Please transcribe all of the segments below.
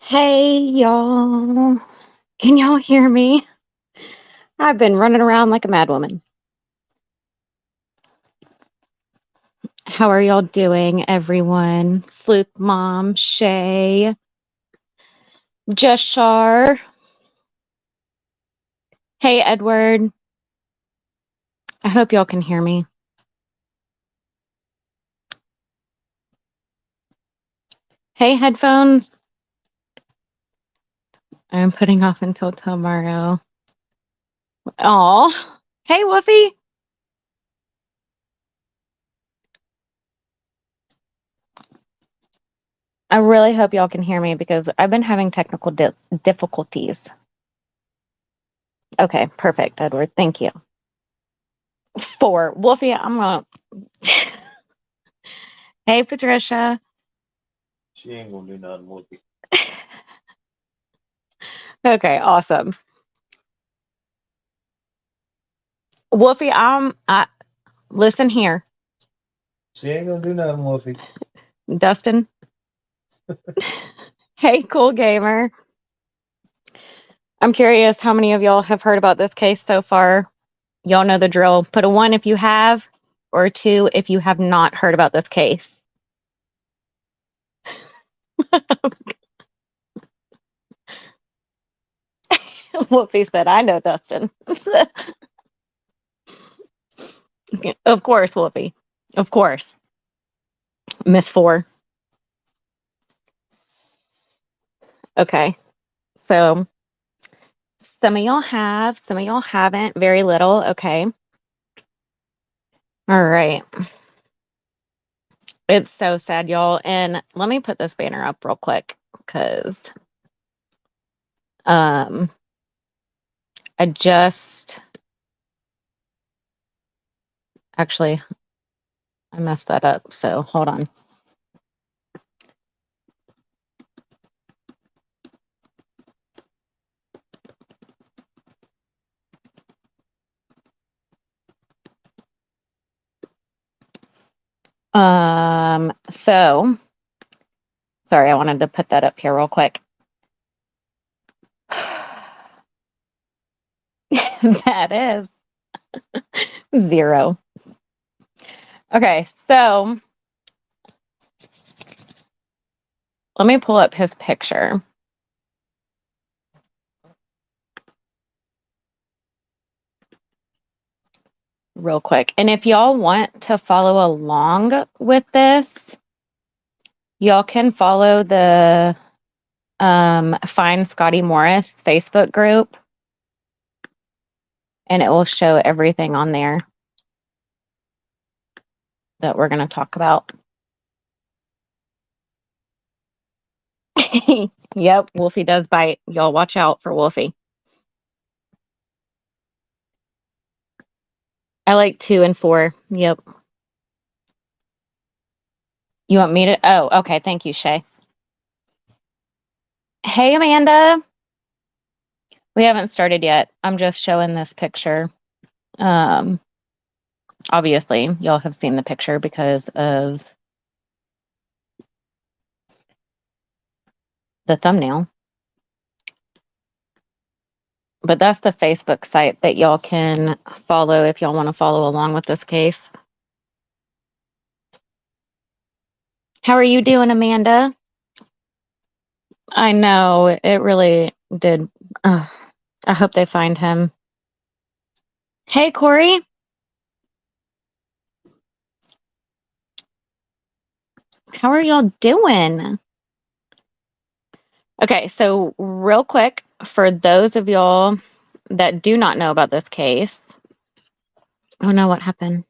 Hey, y'all. Can y'all hear me? I've been running around like a madwoman. How are y'all doing, everyone? Sleuth Mom, Shay, Jeshar. Hey, Edward. I hope y'all can hear me. Hey, headphones. I'm putting off until tomorrow. Aw. Hey, Woofy. I really hope y'all can hear me because I've been having technical difficulties. Okay, perfect, Edward. Thank you. 4. Woofy, I'm gonna. Hey, Patricia. She ain't gonna do nothing with you. Okay, awesome. Wolfie, listen here. She ain't gonna do nothing with you. Dustin. Hey, cool gamer. I'm curious how many of y'all have heard about this case so far. Y'all know the drill. Put a 1 if you have, or a 2 if you have not heard about this case. Wolfie said, I know Dustin. Of course, Wolfie. Of course. Miss 4. Okay. So some of y'all have, some of y'all haven't. Very little. Okay. All right. It's so sad, y'all. And let me put this banner up real quick because um I just actually I messed that up. So hold on. So sorry, I wanted to put that up here real quick. That is 0. Okay, so let me pull up his picture real quick. And if y'all want to follow along with this, y'all can follow the Find Scottie Morris Facebook group, and it will show everything on there that we're going to talk about. Yep, Wolfie does bite. Y'all watch out for Wolfie. I like 2 and 4. Yep. You want me to? Oh, okay. Thank you, Shay. Hey, Amanda. We haven't started yet. I'm just showing this picture. Obviously, y'all have seen the picture because of the thumbnail. But that's the Facebook site that y'all can follow if y'all want to follow along with this case. How are you doing, Amanda? I know, it really did. I hope they find him. Hey, Corey. How are y'all doing? Okay, so real quick, for those of y'all that do not know about this case. Oh no, what happened?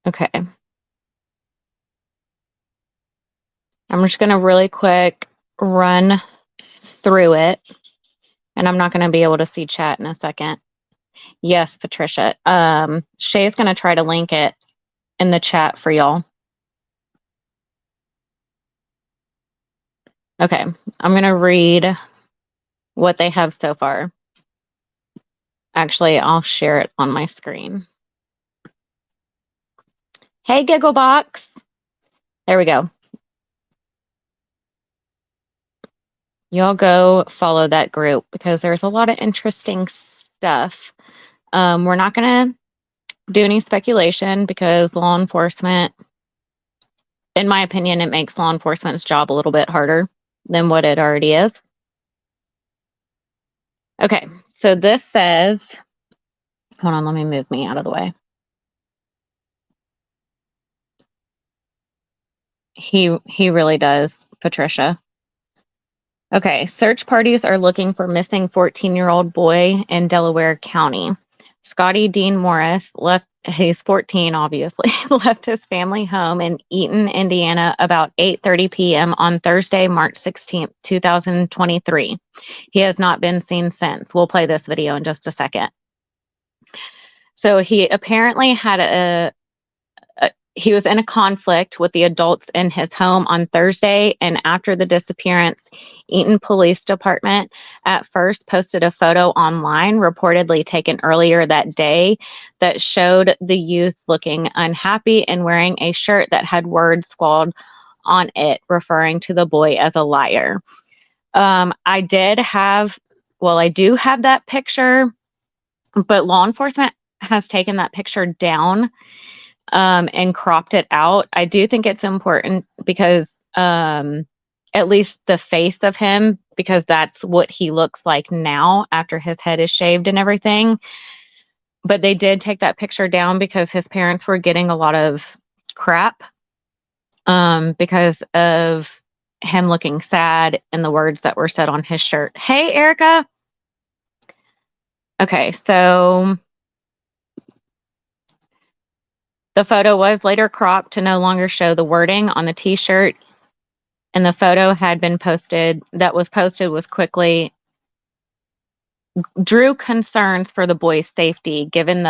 Okay. I'm just going to really quick run through it, and I'm not going to be able to see chat in a second. Yes, Patricia. Shay's going to try to link it in the chat for y'all. Okay, I'm going to read what they have so far. Actually, I'll share it on my screen. Hey, Gigglebox. There we go. Y'all go follow that group because there's a lot of interesting stuff. We're not going to do any speculation because law enforcement, in my opinion, it makes law enforcement's job a little bit harder than what it already is. Okay, so this says, hold on, let me move me out of the way. He really does, Patricia. Okay, search parties are looking for missing 14-year-old boy in Delaware County. Scottie Dean Morris he's 14 obviously, left his family home in Eaton, Indiana about 8:30 p.m. on Thursday, March 16th, 2023. He has not been seen since. We'll play this video in just a second. So he apparently had he was in a conflict with the adults in his home on Thursday, and after the disappearance, Eaton Police Department at first posted a photo online reportedly taken earlier that day that showed the youth looking unhappy and wearing a shirt that had words scrawled on it referring to the boy as a liar. I do have that picture, but law enforcement has taken that picture down and cropped it out. I do think it's important because at least the face of him, because that's what he looks like now after his head is shaved and everything. But they did take that picture down because his parents were getting a lot of crap because of him looking sad and the words that were said on his shirt. Hey, Erica. Okay, so the photo was later cropped to no longer show the wording on the t-shirt, and the photo was quickly drew concerns for the boy's safety given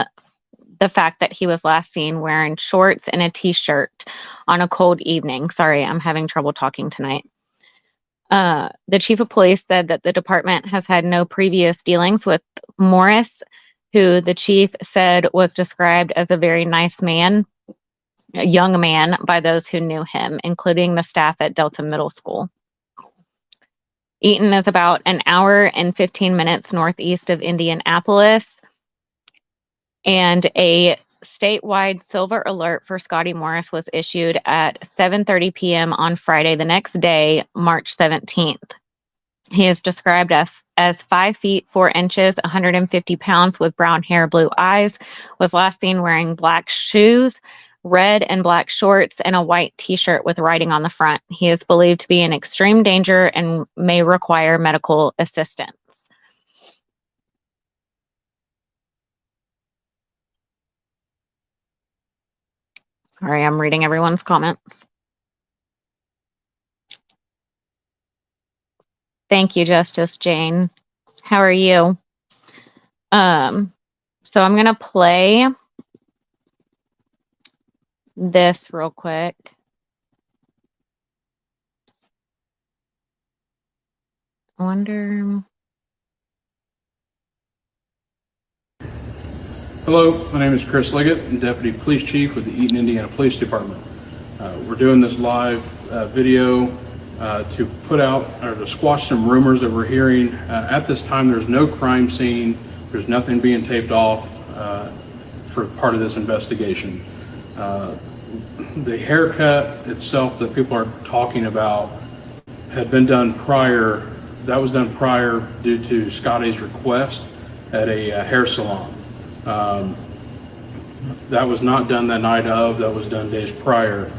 the fact that he was last seen wearing shorts and a t-shirt on a cold evening. Sorry, I'm having trouble talking tonight. The chief of police said that the department has had no previous dealings with Morris, who the chief said was described as a very nice man, a young man by those who knew him, including the staff at Delta Middle School. Eaton is about an hour and 15 minutes northeast of Indianapolis, and a statewide silver alert for Scottie Morris was issued at 7:30 p.m. on Friday the next day, March 17th. He is described as 5 feet 4 inches, 150 pounds, with brown hair, blue eyes, was last seen wearing black shoes, red and black shorts, and a white t-shirt with writing on the front. He is believed to be in extreme danger and may require medical assistance. Sorry, I'm reading everyone's comments. Thank you, Justice Jane. How are you? So I'm gonna play this real quick. I wonder. Hello, my name is Chris Liggett. I'm Deputy Police Chief with the Eaton, Indiana Police Department. We're doing this live video to put out or to squash some rumors that we're hearing. At this time, there's no crime scene. There's nothing being taped off for part of this investigation. The haircut itself that people are talking about had been done prior. That was done prior due to Scottie's request at a hair salon. That was not done the night of, that was done days prior.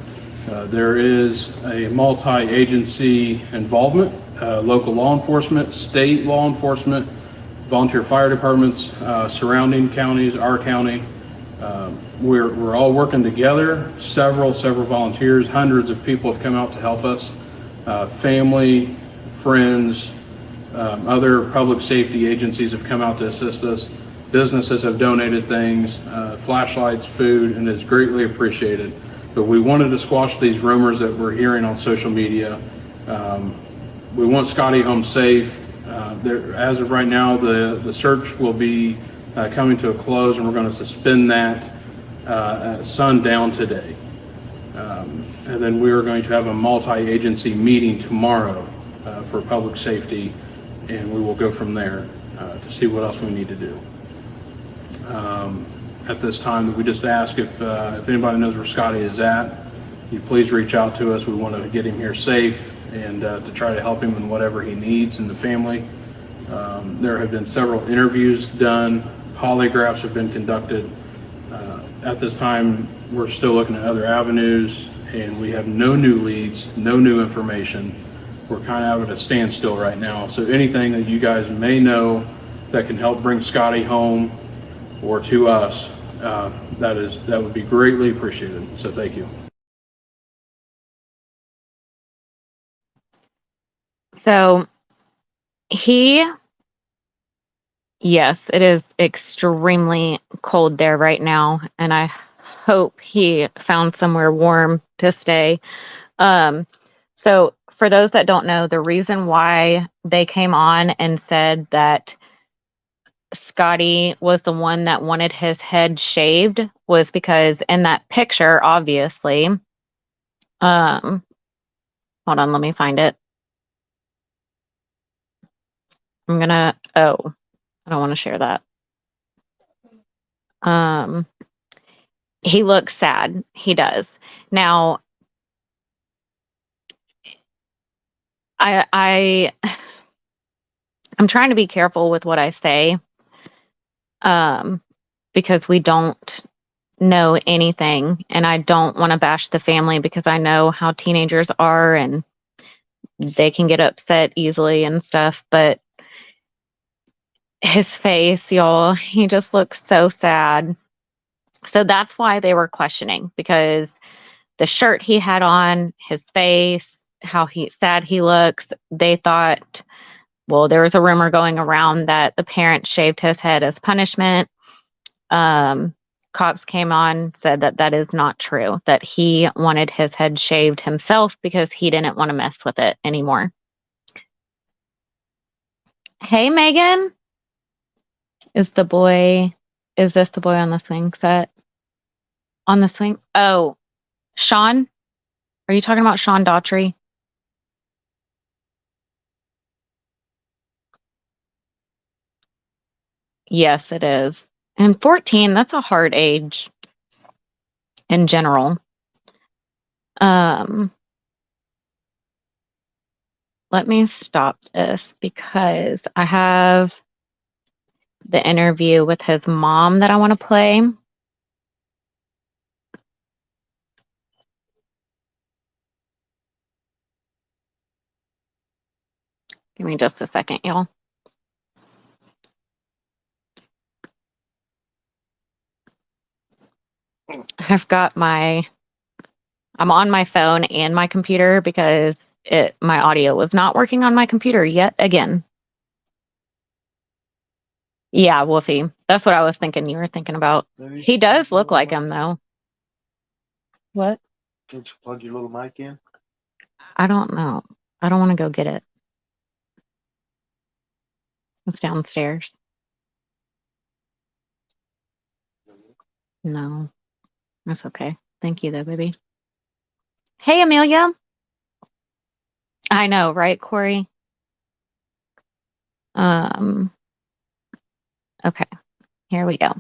There is a multi-agency involvement, local law enforcement, state law enforcement, volunteer fire departments, surrounding counties, our county. We're all working together. Several volunteers, hundreds of people have come out to help us. Family, friends, other public safety agencies have come out to assist us. Businesses have donated things, flashlights, food, and it's greatly appreciated. But we wanted to squash these rumors that we're hearing on social media. We want Scottie home safe. As of right now, the search will be coming to a close, and we're going to suspend that at sundown today. And then we are going to have a multi-agency meeting tomorrow for public safety, and we will go from there to see what else we need to do. At this time, we just ask if anybody knows where Scottie is at, you please reach out to us. We want to get him here safe and to try to help him in whatever he needs in the family. There have been several interviews done, polygraphs have been conducted. At this time, we're still looking at other avenues, and we have no new leads, no new information. We're kind of at a standstill right now. So anything that you guys may know that can help bring Scottie home or to us, that would be greatly appreciated. So thank you. So yes, it is extremely cold there right now, and I hope he found somewhere warm to stay. So for those that don't know, the reason why they came on and said that Scottie was the one that wanted his head shaved was because in that picture, obviously, hold on, let me find it. I don't want to share that. He looks sad. He does. Now, I'm trying to be careful with what I say, because we don't know anything, and I don't want to bash the family because I know how teenagers are and they can get upset easily and stuff, but his face, y'all, he just looks so sad. So that's why they were questioning, because the shirt he had on, his face, how sad he looks, they thought, well, there was a rumor going around that the parent shaved his head as punishment. Cops came on, said that that is not true, that he wanted his head shaved himself because he didn't want to mess with it anymore. Hey, Megan. Is this the boy on the swing set? On the swing? Oh, Sean? Are you talking about Sean Daughtry? Yes, it is. And 14, that's a hard age in general. Let me stop this because I have the interview with his mom that I want to play. Give me just a second, y'all. I'm on my phone and my computer because my audio was not working on my computer yet again. Yeah, Wolfie. That's what I was thinking you were thinking about. He does look like him, though. What? Can't you plug your little mic in? I don't know. I don't want to go get it. It's downstairs. No. That's okay. Thank you, though, baby. Hey, Amelia. I know, right, Corey? Okay. Here we go.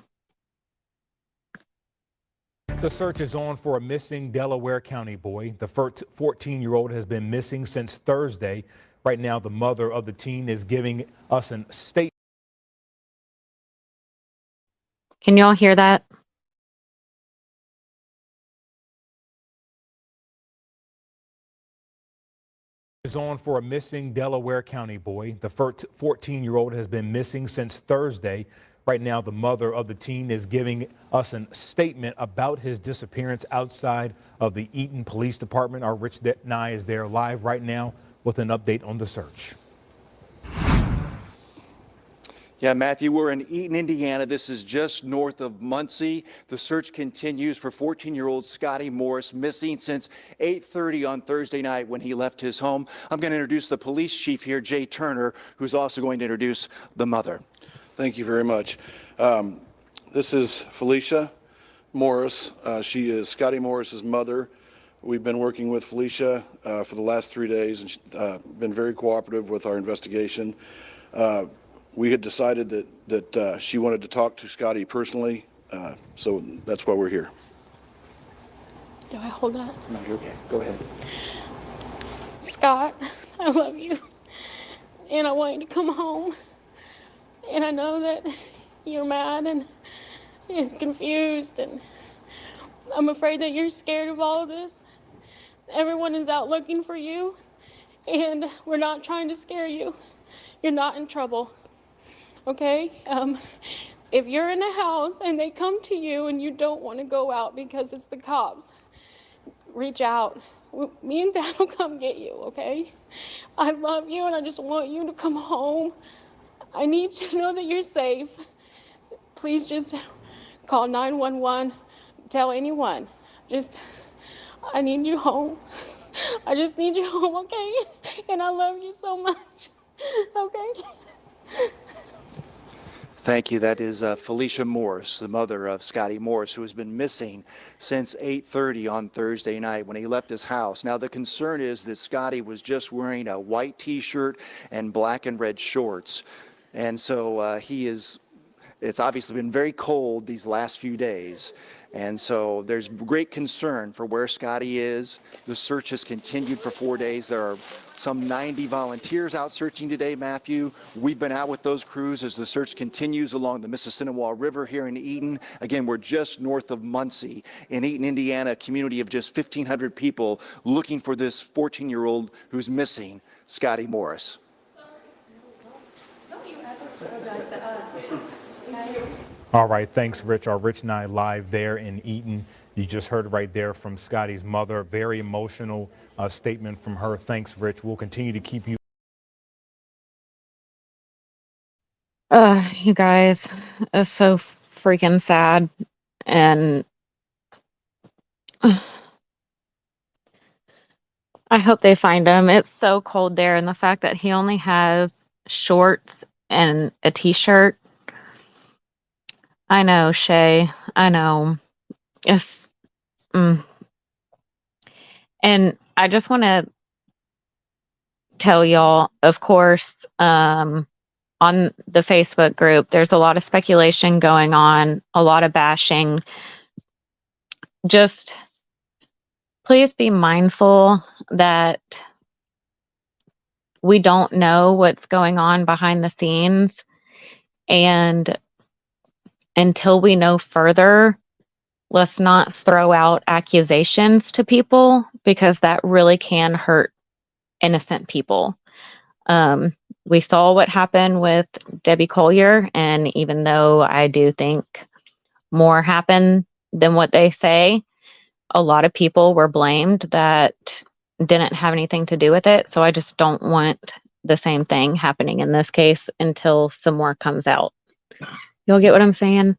The search is on for a missing Delaware County boy. The 14-year-old has been missing since Thursday. Right now, the mother of the teen is giving us a statement. Can y'all hear that? Is on for a missing Delaware County boy. The 14-year-old has been missing since Thursday. Right now, the mother of the teen is giving us a statement about his disappearance outside of the Eaton Police Department. Our Rich Nye is there live right now with an update on the search. Yeah, Matthew, we're in Eaton, Indiana. This is just north of Muncie. The search continues for 14-year-old Scottie Morris, missing since 8:30 on Thursday night when he left his home. I'm going to introduce the police chief here, Jay Turner, who's also going to introduce the mother. Thank you very much. This is Felicia Morris. She is Scottie Morris's mother. We've been working with Felicia for the last 3 days, and she's been very cooperative with our investigation. We had decided that she wanted to talk to Scottie personally, so that's why we're here. Do I hold that? No, you're okay. Go ahead. Scott, I love you. And I want you to come home. And I know that you're mad and confused, and I'm afraid that you're scared of all of this. Everyone is out looking for you, and we're not trying to scare you. You're not in trouble, okay? If you're in a house and they come to you and you don't want to go out because it's the cops, reach out. Me and Dad will come get you, okay? I love you and I just want you to come home. I need you to know that you're safe. Please just call 911. Tell anyone. I need you home. I just need you home, okay? And I love you so much, okay? Thank you. That is Felicia Morris, the mother of Scottie Morris, who has been missing since 8:30 on Thursday night when he left his house. Now, the concern is that Scottie was just wearing a white T-shirt and black and red shorts. And so it's obviously been very cold these last few days. And so there's great concern for where Scottie is. The search has continued for 4 days. There are some 90 volunteers out searching today, Matthew. We've been out with those crews as the search continues along the Mississinawa River here in Eaton. Again, we're just north of Muncie in Eaton, Indiana, a community of just 1,500 people looking for this 14-year-old who's missing, Scottie Morris. All right, thanks, Rich. Our Rich and I live there in Eaton. You just heard right there from Scottie's mother. Very emotional statement from her. Thanks, Rich. We'll continue to keep you. You guys, it's so freaking sad. And I hope they find him. It's so cold there. And the fact that he only has shorts and a t-shirt. I know, Shay. I know. It's, and I just want to tell y'all, of course, on the Facebook group, there's a lot of speculation going on, a lot of bashing. Just please be mindful that we don't know what's going on behind the scenes. And until we know further, let's not throw out accusations to people because that really can hurt innocent people. We saw what happened with Debbie Collier, and even though I do think more happened than what they say, a lot of people were blamed that didn't have anything to do with it. So I just don't want the same thing happening in this case until some more comes out. You'll get what I'm saying?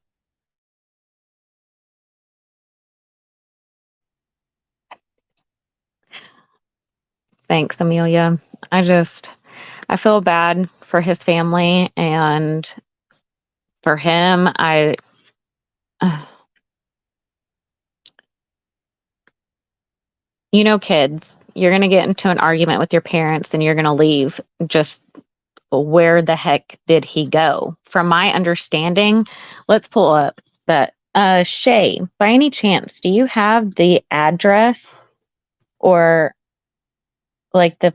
Thanks, Amelia. I feel bad for his family and for him. You know, kids, you're going to get into an argument with your parents and you're going to leave. Just where the heck did he go? From my understanding, let's pull up that. Shay, by any chance, do you have the address or like the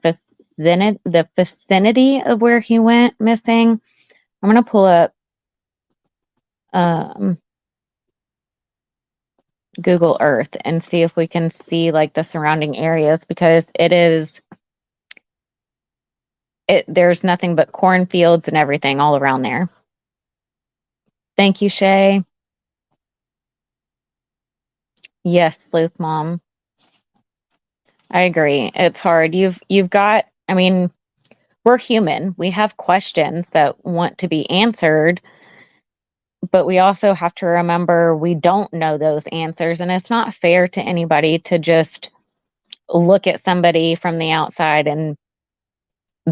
vicinity of where he went missing? I'm going to pull up Google Earth and see if we can see like the surrounding areas, because there's nothing but cornfields and everything all around there. Thank you, Shay. Yes, Sleuth Mom. I agree. It's hard. You've got, I mean, we're human. We have questions that want to be answered, but we also have to remember we don't know those answers, and it's not fair to anybody to just look at somebody from the outside and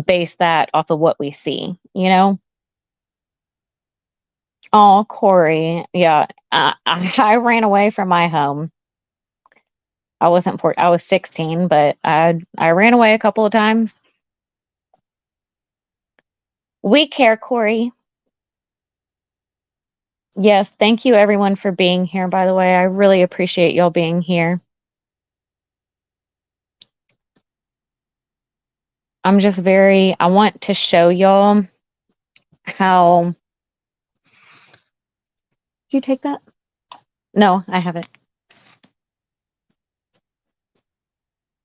base that off of what we see, you know? Oh, Corey. Yeah. I ran away from my home. I wasn't I was 16, but I ran away a couple of times. We care, Corey. Yes, thank you everyone for being here, by the way. I really appreciate y'all being here. I'm just I want to show y'all how. Did you take that? No, I haven't.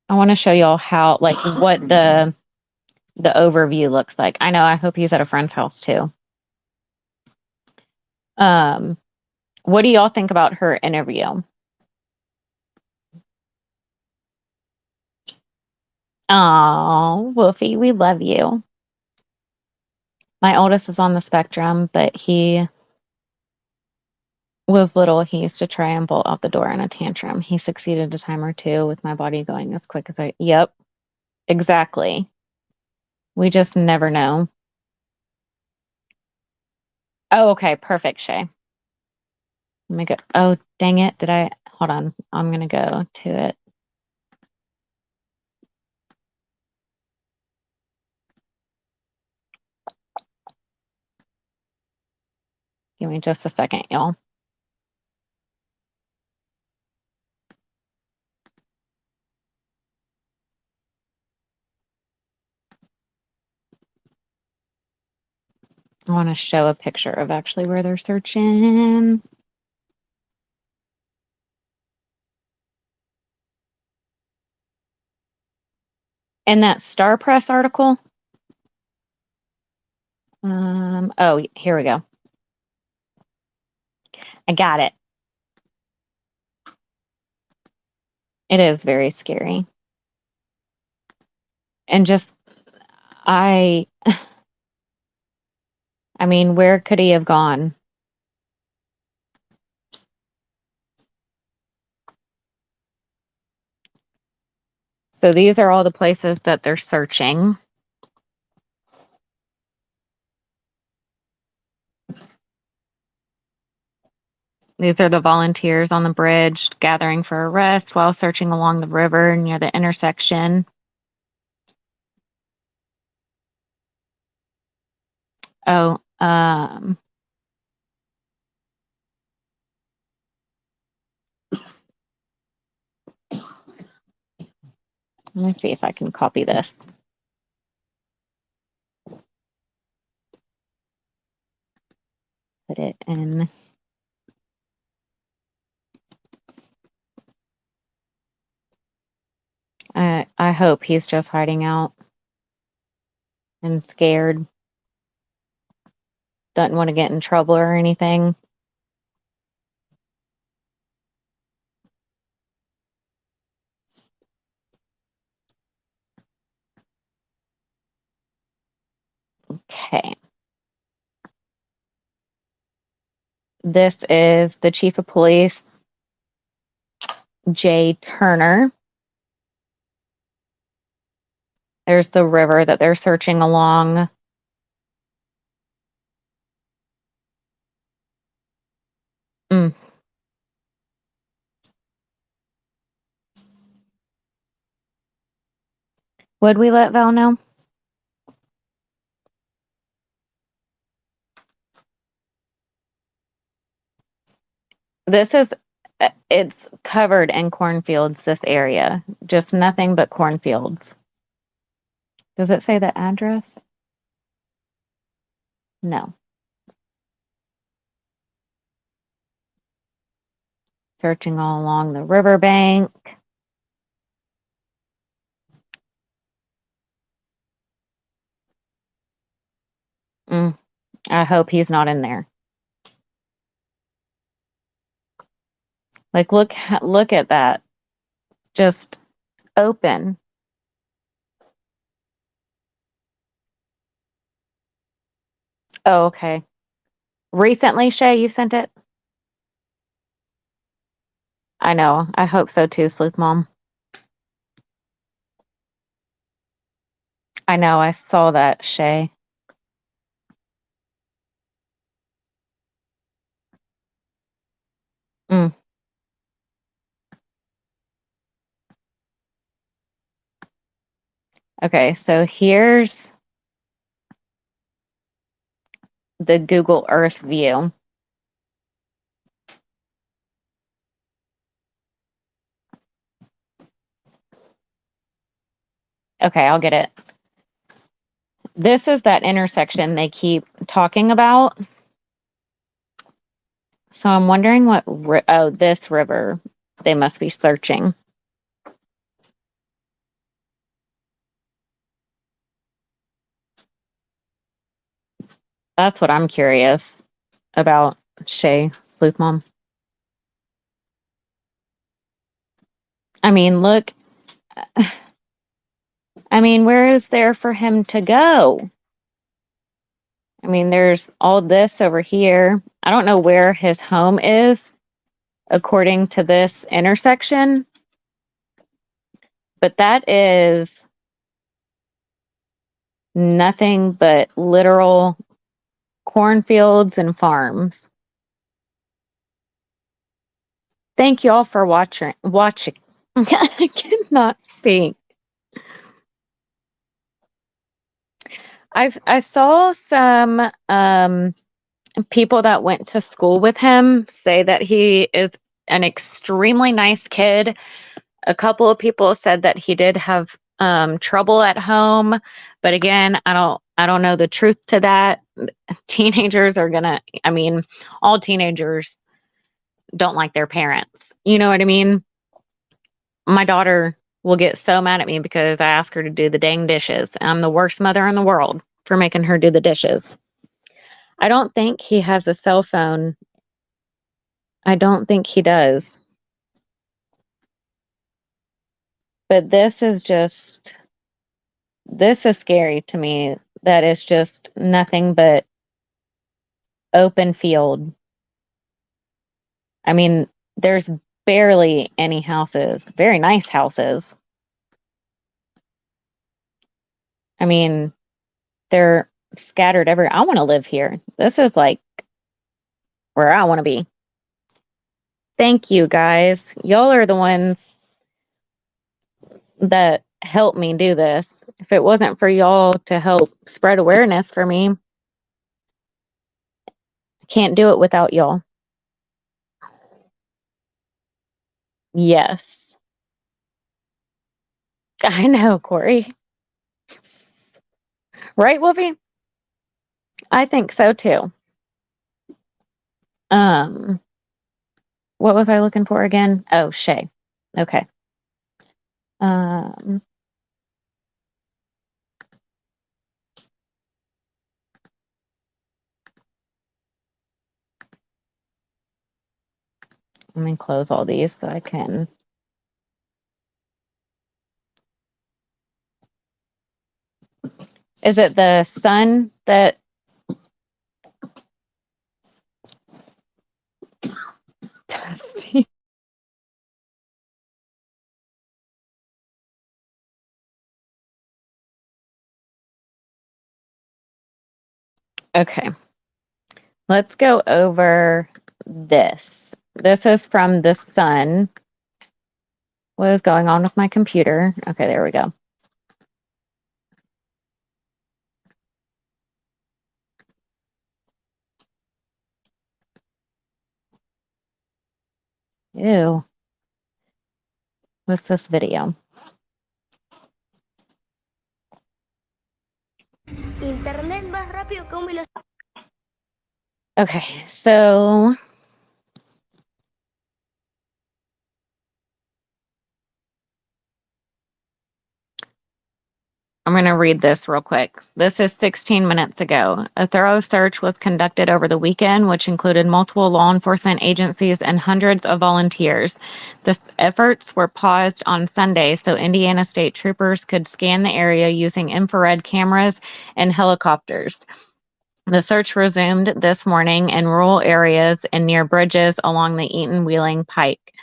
I want to show y'all how, like, what the overview looks like. I know, I hope he's at a friend's house too. What do y'all think about her interview? Oh, Wolfie, we love you. My oldest is on the spectrum, but he was little. He used to try and bolt out the door in a tantrum. He succeeded a time or two with my body going as quick as Yep, exactly. We just never know. Oh, okay, perfect, Shay. Let me go. Oh, dang it. Hold on. I'm going to go to it. Give me just a second, y'all. I want to show a picture of actually where they're searching. In that Star Press article. Oh, here we go. I got it. It is very scary. And just, I mean, where could he have gone? So these are all the places that they're searching. These are the volunteers on the bridge gathering for a rest while searching along the river near the intersection. Oh, let me see if I can copy this. Put it in. I hope he's just hiding out and scared. Doesn't want to get in trouble or anything. Okay. This is the chief of police, Jay Turner. There's the river that they're searching along. Would we let Val know? This is, it's covered in cornfields, this area. Just nothing but cornfields. Does it say the address? No. Searching all along the riverbank. I hope he's not in there. Like, look at that. Just open. Oh, okay. Recently, Shay, you sent it? I know. I hope so too, Sleuth Mom. I know. I saw that, Shay. Okay, so here's the Google Earth view. Okay, I'll get it. This is that intersection they keep talking about. So I'm wondering what, this river they must be searching. That's what I'm curious about, Shay, Sleuth Mom. I mean, look, where is there for him to go? I mean, there's all this over here. I don't know where his home is according to this intersection, but that is nothing but literal cornfields and farms. Thank you all for watching. I cannot speak. I saw some people that went to school with him say that he is an extremely nice kid. A couple of people said that he did have trouble at home, but again, I don't know the truth to that. Teenagers are gonna, all teenagers don't like their parents. You know what I mean? My daughter will get so mad at me because I ask her to do the dang dishes. I'm the worst mother in the world for making her do the dishes. I don't think he has a cell phone. I don't think he does. But this is scary to me. That is just nothing but open field. I mean, there's barely any houses, very nice houses. I mean, they're scattered everywhere. I want to live here. This is like where I want to be. Thank you guys. Y'all are the ones that helped me do this. If it wasn't for y'all to help spread awareness for me, I can't do it without y'all. Yes. I know, Corey. Right, Wolfie? I think so too. What was I looking for again? Oh, Shay. Okay. Let me close all these so I can. Is it the sun that? Dusty. Okay. Let's go over this. This is from the sun. What is going on with my computer? Okay, there we go. Ew. What's this video? Internet más rápido que un velocista. Okay, so I'm going to read this real quick. This is 16 minutes ago. A thorough search was conducted over the weekend, which included multiple law enforcement agencies and hundreds of volunteers. The efforts were paused on Sunday so Indiana State Troopers could scan the area using infrared cameras and helicopters. The search resumed this morning in rural areas and near bridges along the Eaton-Wheeling Pike.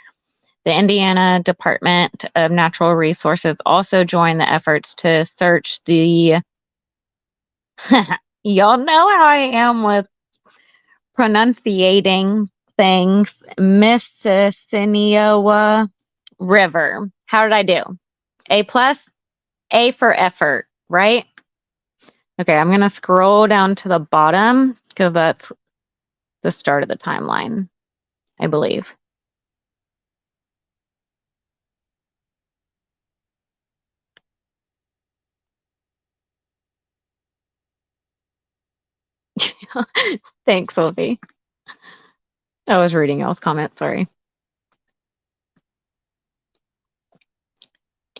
The Indiana Department of Natural Resources also joined the efforts to search the y'all know how I am with pronunciating things, Mississinawa River. How did I do? A plus? A for effort, right? Okay, I'm going to scroll down to the bottom because that's the start of the timeline, I believe. Thanks, Sophie. I was reading y'all's comments, sorry.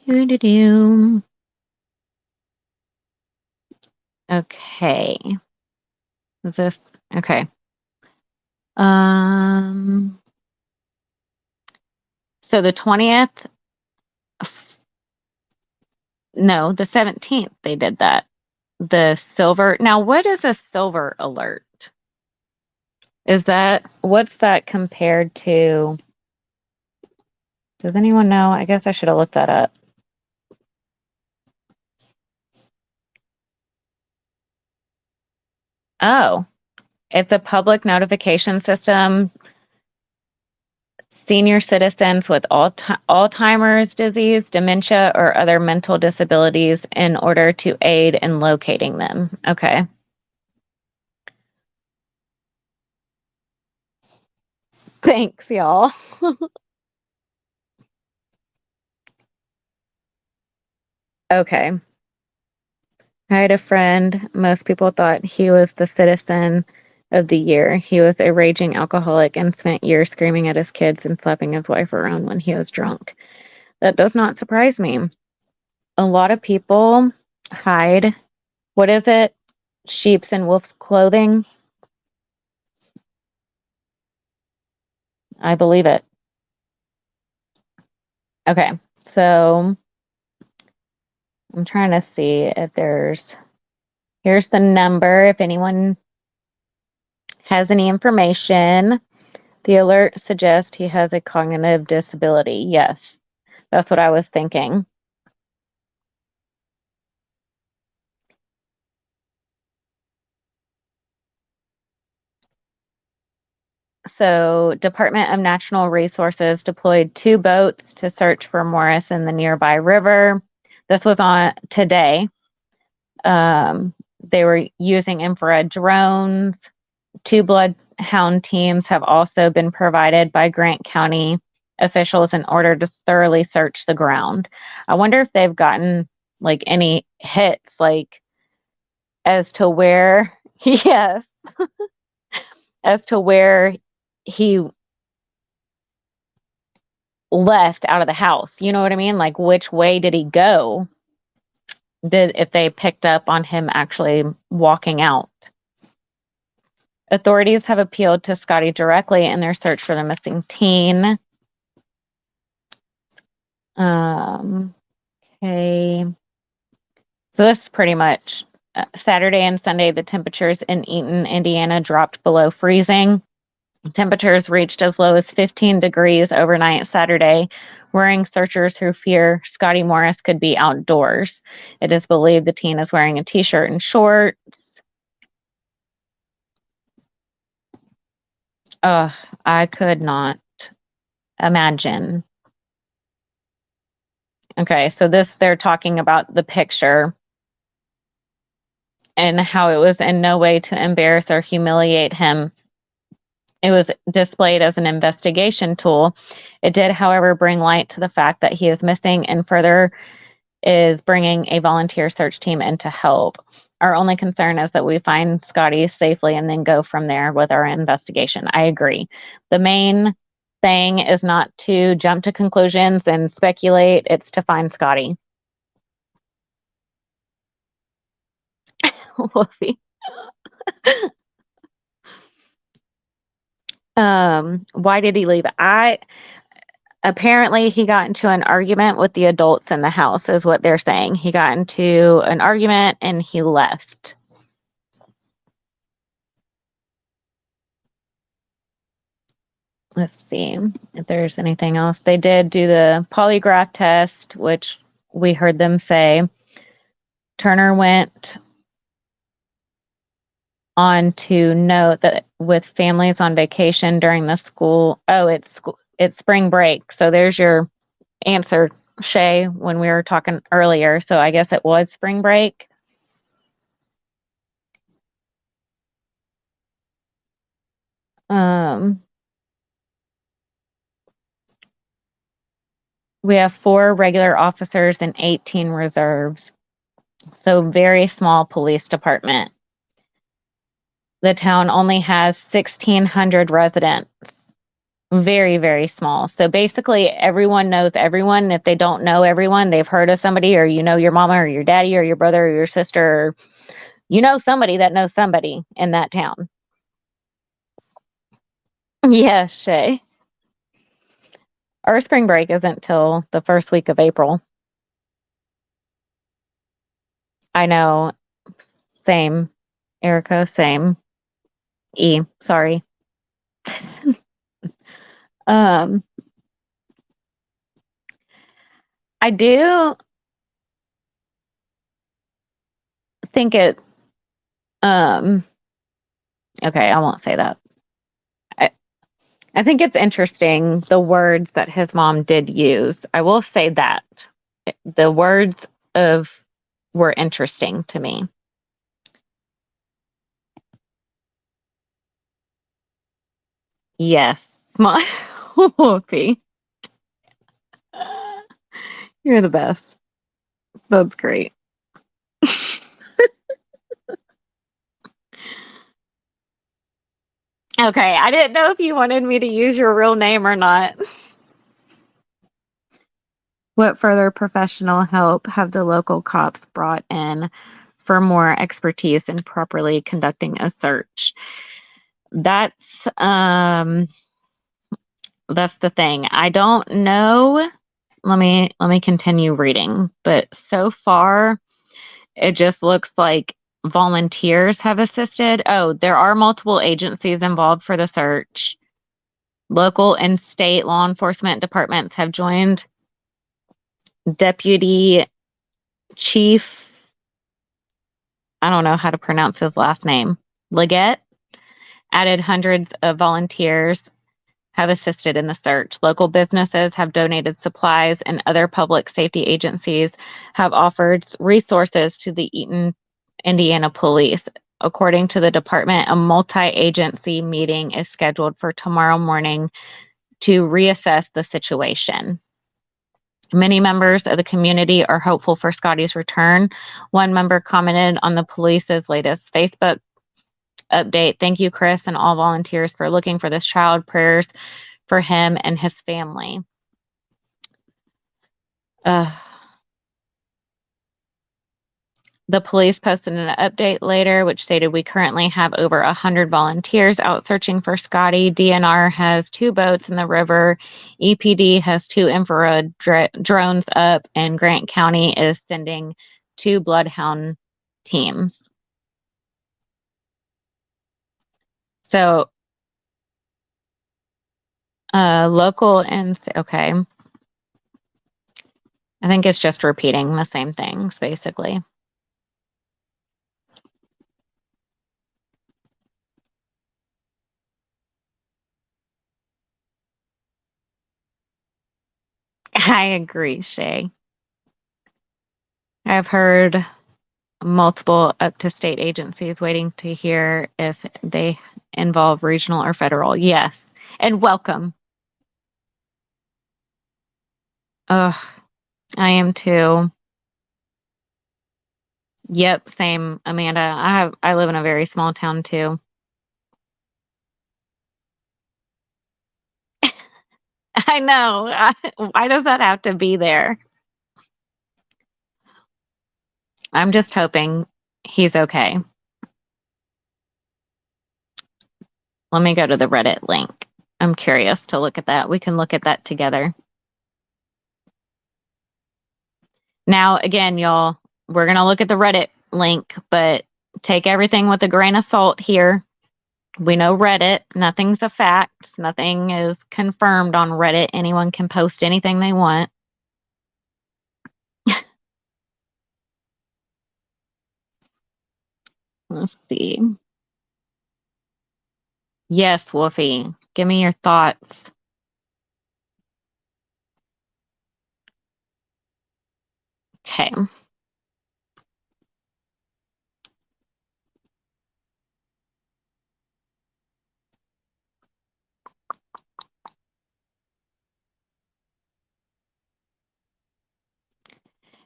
Doo-doo-doo. Okay. Is this okay? So the 20th, no, the 17th they did that. The silver. Now, what is a silver alert? Is that what's that compared to? Does anyone know? I guess I should have looked that up. Oh, it's a public notification system. Senior citizens with Alzheimer's disease, dementia, or other mental disabilities in order to aid in locating them. Okay. Thanks, y'all. Okay. I had a friend. Most people thought he was the citizen of the year. He was a raging alcoholic and spent years screaming at his kids and slapping his wife around when he was drunk. That does not surprise me. A lot of people hide, what is it? Sheep's and wolf's clothing. I believe it. Okay, so I'm trying to see if here's the number if anyone has any information. The alert suggests he has a cognitive disability. Yes, that's what I was thinking. So, Department of Natural Resources deployed 2 boats to search for Morris in the nearby river. This was on today. They were using infrared drones. 2 bloodhound teams have also been provided by Grant County officials in order to thoroughly search the ground. I wonder if they've gotten like any hits, like as to where, yes, as to where he left out of the house. You know what I mean? Like which way did he go? If they picked up on him actually walking out. Authorities have appealed to Scottie directly in their search for the missing teen. Okay. So this is pretty much Saturday and Sunday, the temperatures in Eaton, Indiana dropped below freezing. Temperatures reached as low as 15 degrees overnight Saturday, worrying searchers who fear Scottie Morris could be outdoors. It is believed the teen is wearing a t-shirt and shorts. I could not imagine. Okay, so they're talking about the picture and how it was in no way to embarrass or humiliate him. It was displayed as an investigation tool. It did, however, bring light to the fact that he is missing and further is bringing a volunteer search team in to help. Our only concern is that we find Scottie safely and then go from there with our investigation. I agree. The main thing is not to jump to conclusions and speculate. It's to find Scottie. Wolfie. Why did he leave? Apparently he got into an argument with the adults in the house, is what they're saying. He got into an argument and he left. Let's see if there's anything else. They did do the polygraph test, which we heard them say. Turner went on to note that with families on vacation during the school, it's spring break. So there's your answer, Shay, when we were talking earlier, so I guess it was spring break. We have 4 regular officers and 18 reserves. So very small police department. The town only has 1,600 residents. Very, very small. So basically everyone knows everyone. If they don't know everyone, they've heard of somebody, or you know your mama or your daddy or your brother or your sister, or you know somebody that knows somebody in that town. Yes, Shay. Our spring break isn't till the first week of April. I know. Same. Erica, same. Sorry. Um, I do think okay, I won't say that. I think it's interesting the words that his mom did use. I will say that the words were interesting to me. Yes, small Whoopi. You're the best. That's great. Okay, I didn't know if you wanted me to use your real name or not. What further professional help have the local cops brought in for more expertise in properly conducting a search? That's the thing. I don't know. Let me continue reading. But so far, it just looks like volunteers have assisted. Oh, there are multiple agencies involved for the search. Local and state law enforcement departments have joined. Deputy Chief, I don't know how to pronounce his last name, Leggett, added hundreds of volunteers have assisted in the search. Local businesses have donated supplies, and other public safety agencies have offered resources to the Eaton, Indiana police. According to the department, a multi-agency meeting is scheduled for tomorrow morning to reassess the situation. Many members of the community are hopeful for Scottie's return. One member commented on the police's latest Facebook update. Thank you, Chris, and all volunteers for looking for this child. Prayers for him and his family. The police posted an update later, which stated we currently have over 100 volunteers out searching for Scottie. DNR has 2 boats in the river. EPD has 2 infrared drones up, and Grant County is sending 2 bloodhound teams. So, local and okay. I think it's just repeating the same things, basically. I agree, Shay. I've heard multiple up to state agencies waiting to hear if they involve regional or federal. Yes. And welcome. Ugh, I am too. Yep, same, Amanda. I live in a very small town too. I know. Why does that have to be there? I'm just hoping he's okay. Let me go to the Reddit link. I'm curious to look at that. We can look at that together. Now, again, y'all, we're going to look at the Reddit link, but take everything with a grain of salt here. We know Reddit. Nothing's a fact. Nothing is confirmed on Reddit. Anyone can post anything they want. Let's see. Yes, Wolfie. Give me your thoughts. Okay.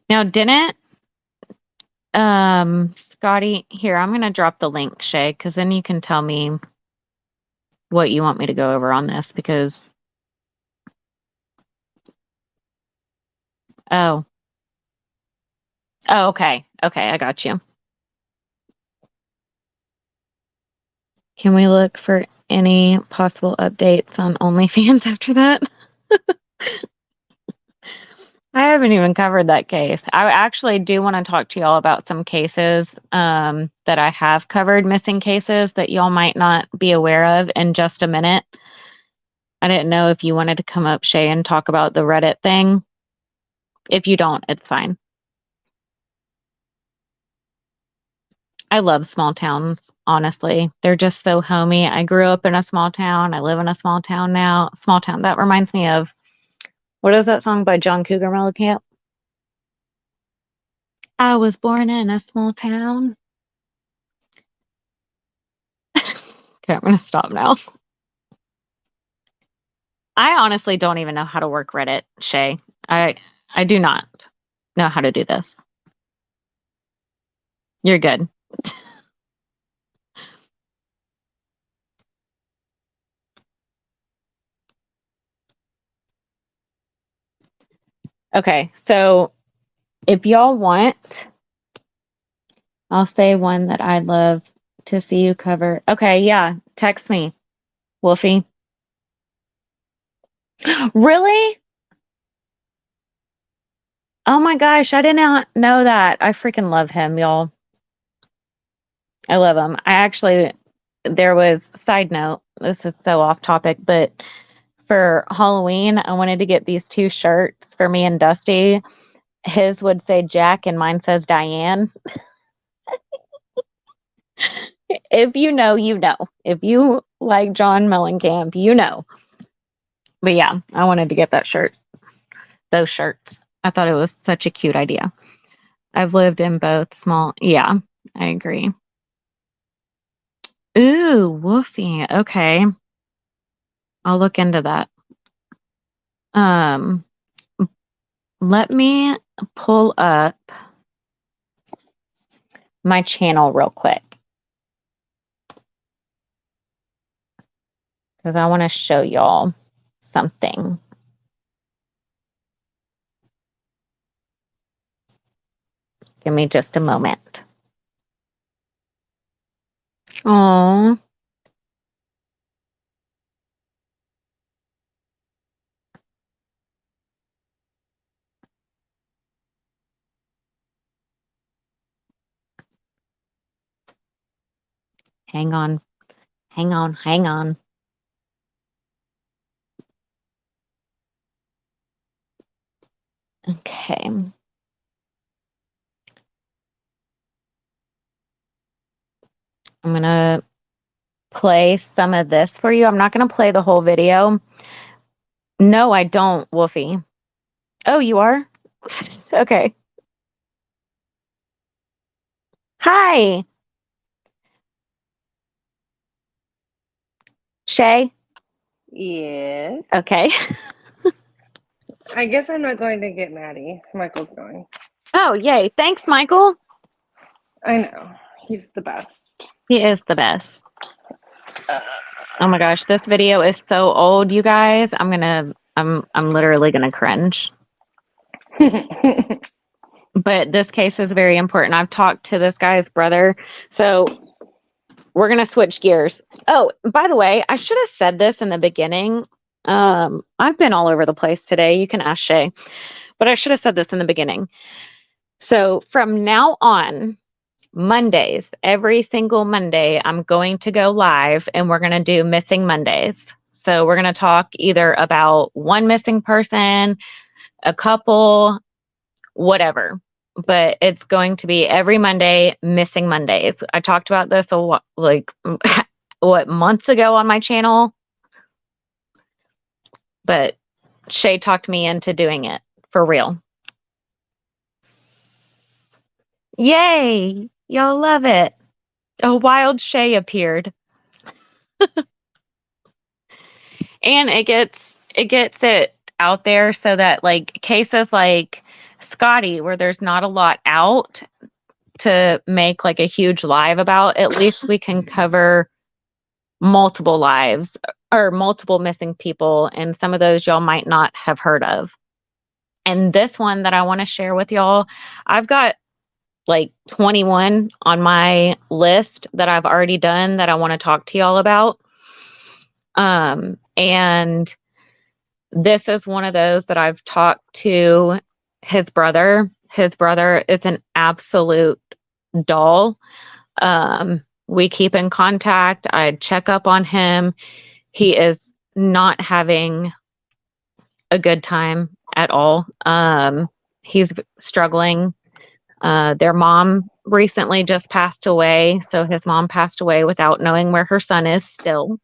Now, didn't Scottie, here, I'm going to drop the link, Shay, because then you can tell me what you want me to go over on this, because oh, okay, I got you. Can we look for any possible updates on OnlyFans after that? I haven't even covered that case. I actually do want to talk to y'all about some cases that I have covered, missing cases that y'all might not be aware of, in just a minute. I didn't know if you wanted to come up, Shay, and talk about the Reddit thing. If you don't, it's fine. I love small towns, honestly. They're just so homey. I grew up in a small town. I live in a small town now. Small town. That reminds me of, what is that song by John Cougar Mellencamp? I was born in a small town. Okay, I'm going to stop now. I honestly don't even know how to work Reddit, Shay. I do not know how to do this. You're good. Okay, so if y'all want, I'll say one that I'd love to see you cover. Okay, yeah, text me, Wolfie. Really? Oh my gosh, I did not know that. I freaking love him, y'all. I love him. There was, side note, this is so off topic, but for Halloween, I wanted to get these 2 shirts for me and Dusty. His would say Jack and mine says Diane. If you know, you know. If you like John Mellencamp, you know. But yeah, I wanted to get that shirt. Those shirts. I thought it was such a cute idea. I've lived in both small. Yeah, I agree. Ooh, Woofy. Okay. I'll look into that. Let me pull up my channel real quick, because I want to show y'all something. Give me just a moment. Oh, hang on. Hang on. Hang on. Okay. I'm going to play some of this for you. I'm not going to play the whole video. No, I don't, Wolfie. Oh, you are? Okay. Hi, Shay. Yes. Okay. I guess I'm not going to get Maddie. Michael's going. Oh, yay. Thanks, Michael. I know. He's the best. He is the best. Oh my gosh, this video is so old, you guys. I'm literally gonna cringe. But this case is very important. I've talked to this guy's brother, so we're gonna switch gears. Oh, by the way, I should have said this in the beginning. I've been all over the place today. You can ask Shay, but I should have said this in the beginning. So from now on, Mondays, every single Monday, I'm going to go live and we're going to do Missing Mondays. So we're going to talk either about one missing person, a couple, whatever. But it's going to be every Monday, Missing Mondays. I talked about this months ago on my channel. But Shay talked me into doing it for real. Yay! Y'all love it. A wild Shay appeared. And it gets it out there so that like cases like Scottie, where there's not a lot out to make like a huge live about, at least we can cover multiple lives or multiple missing people, and some of those y'all might not have heard of. And this one that I want to share with y'all, I've got like 21 on my list that I've already done that I want to talk to y'all about. And this is one of those that I've talked to his brother. His brother is an absolute doll. We keep in contact. I check up on him. He is not having a good time at all. He's struggling. Their mom recently just passed away. So his mom passed away without knowing where her son is still.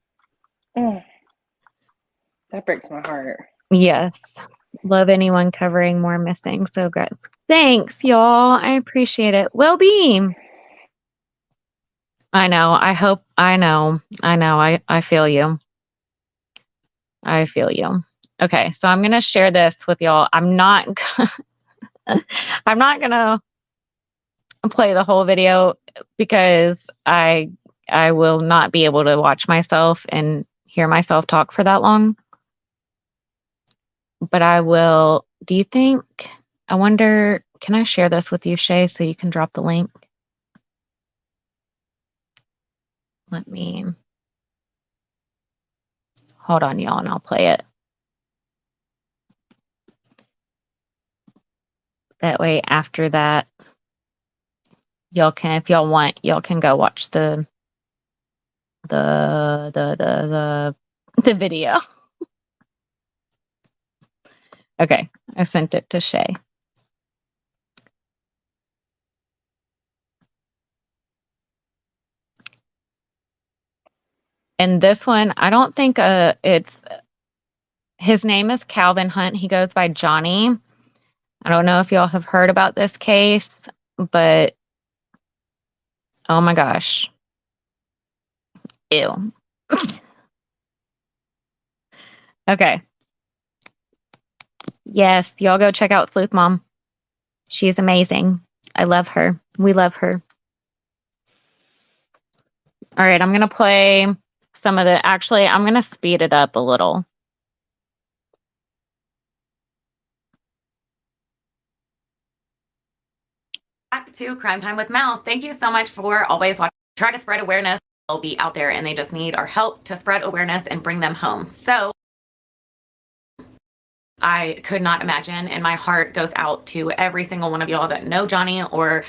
Mm. That breaks my heart. Yes. Love anyone covering more missing. So good. Thanks, y'all. I appreciate it. Will Beam. I know. I feel you. I feel you. Okay, so I'm gonna share this with y'all. I'm not gonna play the whole video because I will not be able to watch myself and hear myself talk for that long. But I will. Do you think? I wonder. Can I share this with you, Shay, so you can drop the link? Let me. Hold on, y'all, and I'll play it. That way, after that, y'all can, if y'all want, y'all can go watch the video. Okay, I sent it to Shay. And this one, I don't think it's, his name is Calvin Hunt. He goes by Johnny. I don't know if y'all have heard about this case, but oh my gosh. Ew. Okay. Yes, y'all go check out Sleuth Mom. She's amazing. I love her. We love her. All right, I'm going to play some of the, actually, I'm going to speed it up a little. Back to Crime Time with Mel. Thank you so much for always watching. Try to spread awareness. They'll be out there and they just need our help to spread awareness and bring them home. So I could not imagine, and my heart goes out to every single one of y'all that know Johnny or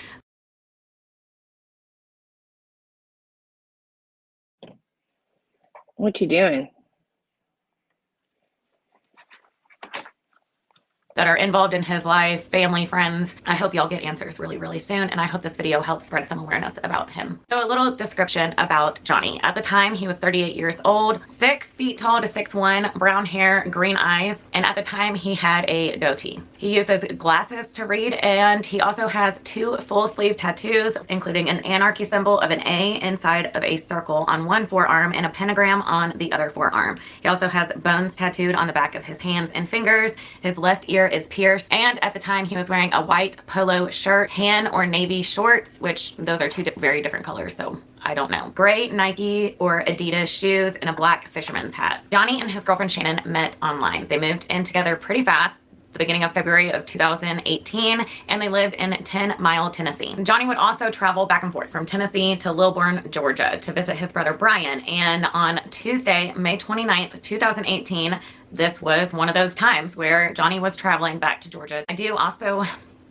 What you doing? that are involved in his life, family, friends. I hope y'all get answers really, really soon, and I hope this video helps spread some awareness about him. So a little description about Johnny. At the time, he was 38 years old, 6 feet tall to 6'1", brown hair, green eyes, and at the time, he had a goatee. He uses glasses to read, and he also has 2 full sleeve tattoos, including an anarchy symbol of an A inside of a circle on one forearm and a pentagram on the other forearm. He also has bones tattooed on the back of his hands and fingers. His left ear is pierced, and at the time he was wearing a white polo shirt, tan or navy shorts, which those are 2 very different colors, so I don't know. Gray Nike or Adidas shoes and a black fisherman's hat. Johnny and his girlfriend Shannon met online. They moved in together pretty fast, the beginning of February of 2018, and they lived in 10 Mile, Tennessee. Johnny would also travel back and forth from Tennessee to Lilburn, Georgia to visit his brother Brian, and on Tuesday, May 29th, 2018, this was one of those times where Johnny was traveling back to Georgia. I do also,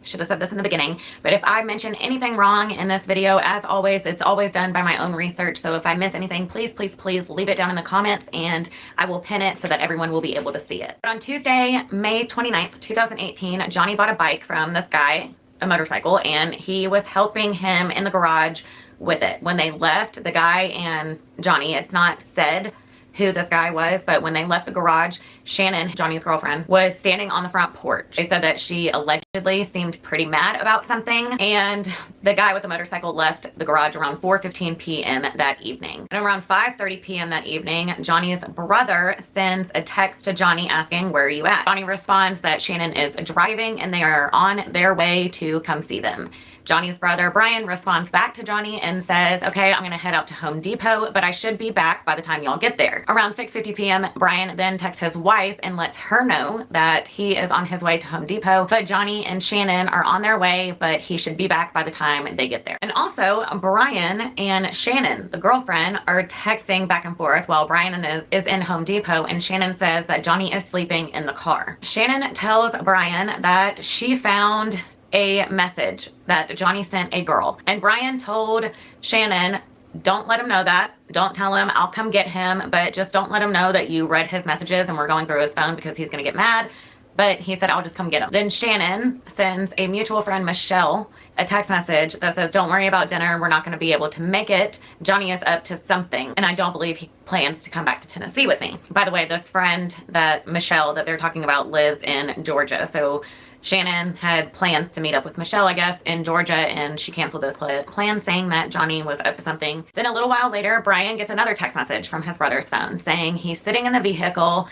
should have said this in the beginning, but if I mention anything wrong in this video, as always, it's always done by my own research. So if I miss anything, please, please, please leave it down in the comments and I will pin it so that everyone will be able to see it. But on Tuesday, May 29th, 2018, Johnny bought a bike from this guy, a motorcycle, and he was helping him in the garage with it. When they left, the guy and Johnny, it's not said who this guy was, but when they left the garage, Shannon, Johnny's girlfriend, was standing on the front porch. They said that she allegedly seemed pretty mad about something, and The guy with the motorcycle left the garage around 4:15 p.m. that evening. And around 5:30 p.m. that evening, Johnny's brother sends a text to Johnny asking, "Where are you at?" Johnny responds that Shannon is driving and they are on their way to come see them. Johnny's brother, Brian, responds back to Johnny and says, "Okay, I'm gonna head out to Home Depot, but I should be back by the time y'all get there." Around 6:50 p.m., Brian then texts his wife and lets her know that he is on his way to Home Depot, but Johnny and Shannon are on their way, but he should be back by the time they get there. And also, Brian and Shannon, the girlfriend, are texting back and forth while Brian is in Home Depot, and Shannon says that Johnny is sleeping in the car. Shannon tells Brian that she found a message that Johnny sent a girl. And Brian told Shannon, "Don't let him know that. Don't tell him. I'll come get him, but just don't let him know that you read his messages and we're going through his phone because he's gonna get mad." But he said, "I'll just come get him." Then Shannon sends a mutual friend, Michelle, a text message that says, "Don't worry about dinner. We're not going to be able to make it. Johnny is up to something, and I don't believe he plans to come back to Tennessee with me." By the way, this friend, that Michelle that they're talking about, lives in Georgia. So Shannon had plans to meet up with Michelle, I guess, in Georgia, and she canceled those plans, saying that Johnny was up to something. Then a little while later, Brian gets another text message from his brother's phone saying he's sitting in the vehicle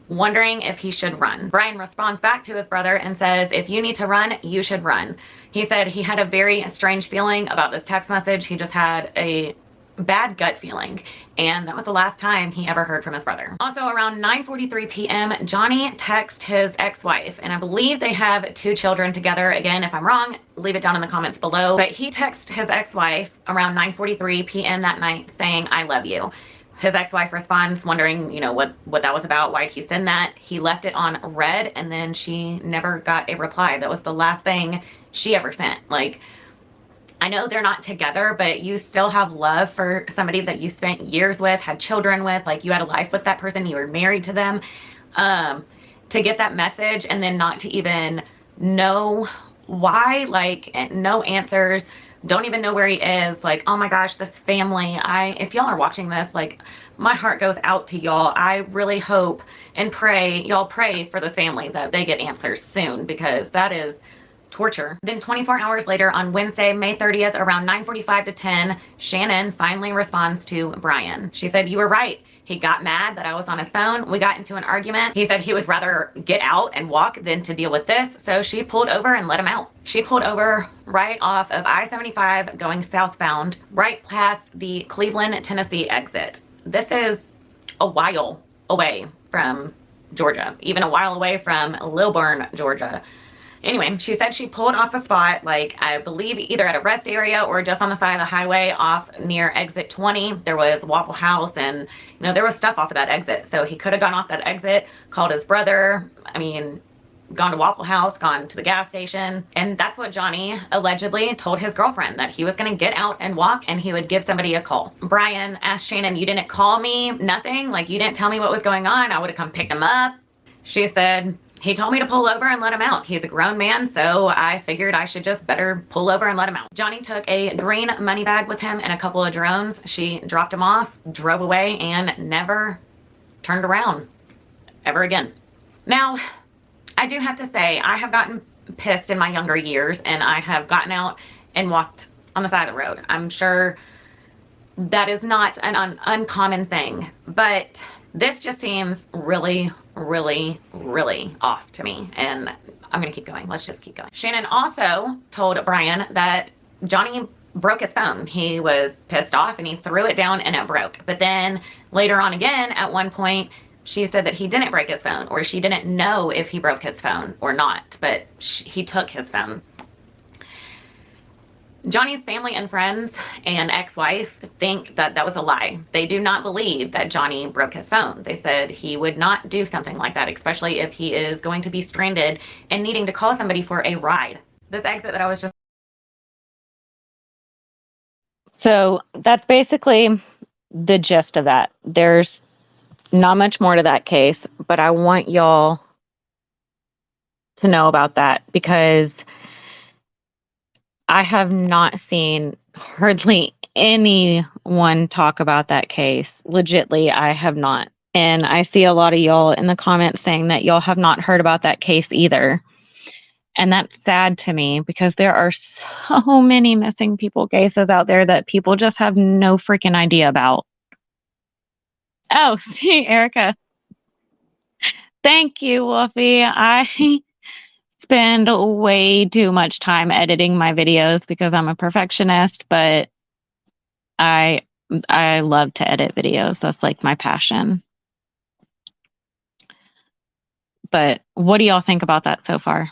wondering if he should run. Brian responds back to his brother and says, "If you need to run, you should run." He said he had a very strange feeling about this text message. He just had a bad gut feeling, and that was the last time he ever heard from his brother. Also, around 9:43 p.m., Johnny texts his ex-wife, and I believe they have 2 children together. Again, if I'm wrong, leave it down in the comments below. But he texts his ex-wife around 9:43 p.m. that night saying, "I love you." His ex-wife responds, wondering, you know, what that was about, why'd he send that. He left it on read, and then she never got a reply. That was the last thing she ever sent. Like, I know they're not together, but you still have love for somebody that you spent years with, had children with, like you had a life with that person, you were married to them. To get that message and then not to even know why, like, no answers, don't even know where he is. Like, oh my gosh, this family, if y'all are watching this, like, my heart goes out to y'all. I really hope and pray, y'all pray for this family that they get answers soon, because that is torture. Then 24 hours later, on Wednesday, May 30th, around 9:45 to 10, Shannon finally responds to Brian. She said, "You were right. He got mad that I was on his phone. We got into an argument. He said he would rather get out and walk than to deal with this, so she pulled over and let him out." She pulled over right off of I-75 going southbound, right past the Cleveland, Tennessee exit. This is a while away from Georgia, even a while away from Lilburn, Georgia. Anyway, she said she pulled off a spot, like, I believe either at a rest area or just on the side of the highway off near exit 20. There was Waffle House, and, you know, there was stuff off of that exit. So he could have gone off that exit, called his brother, gone to Waffle House, gone to the gas station. And that's what Johnny allegedly told his girlfriend, that he was going to get out and walk and he would give somebody a call. Brian asked Shannon, "You didn't call me? Nothing? Like, you didn't tell me what was going on? I would have come picked him up." She said, "He told me to pull over and let him out. He's a grown man, so I figured I should just better pull over and let him out." Johnny took a green money bag with him and a couple of drones. She dropped him off, drove away, and never turned around ever again. Now, I do have to say, I have gotten pissed in my younger years, and I have gotten out and walked on the side of the road. I'm sure that is not an uncommon thing, but this just seems really, really, really off to me, and I'm gonna keep going. Let's just keep going. Shannon also told Brian that Johnny broke his phone. He was pissed off and he threw it down and it broke. But then later on again, at one point, she said that he didn't break his phone, or she didn't know if he broke his phone or not, but he took his phone. Johnny's family and friends and ex-wife think that that was a lie. They do not believe that Johnny broke his phone. They said he would not do something like that, especially if he is going to be stranded and needing to call somebody for a ride. This exit that I was just... So that's basically the gist of that. There's not much more to that case, but I want y'all to know about that, because I have not seen hardly anyone talk about that case. Legitly, I have not. And I see a lot of y'all in the comments saying that y'all have not heard about that case either. And that's sad to me because there are so many missing people cases out there that people just have no freaking idea about. Oh, see, Erica. Thank you, Wolfie. I spend way too much time editing my videos because I'm a perfectionist, but I love to edit videos. That's like my passion. But what do y'all think about that so far?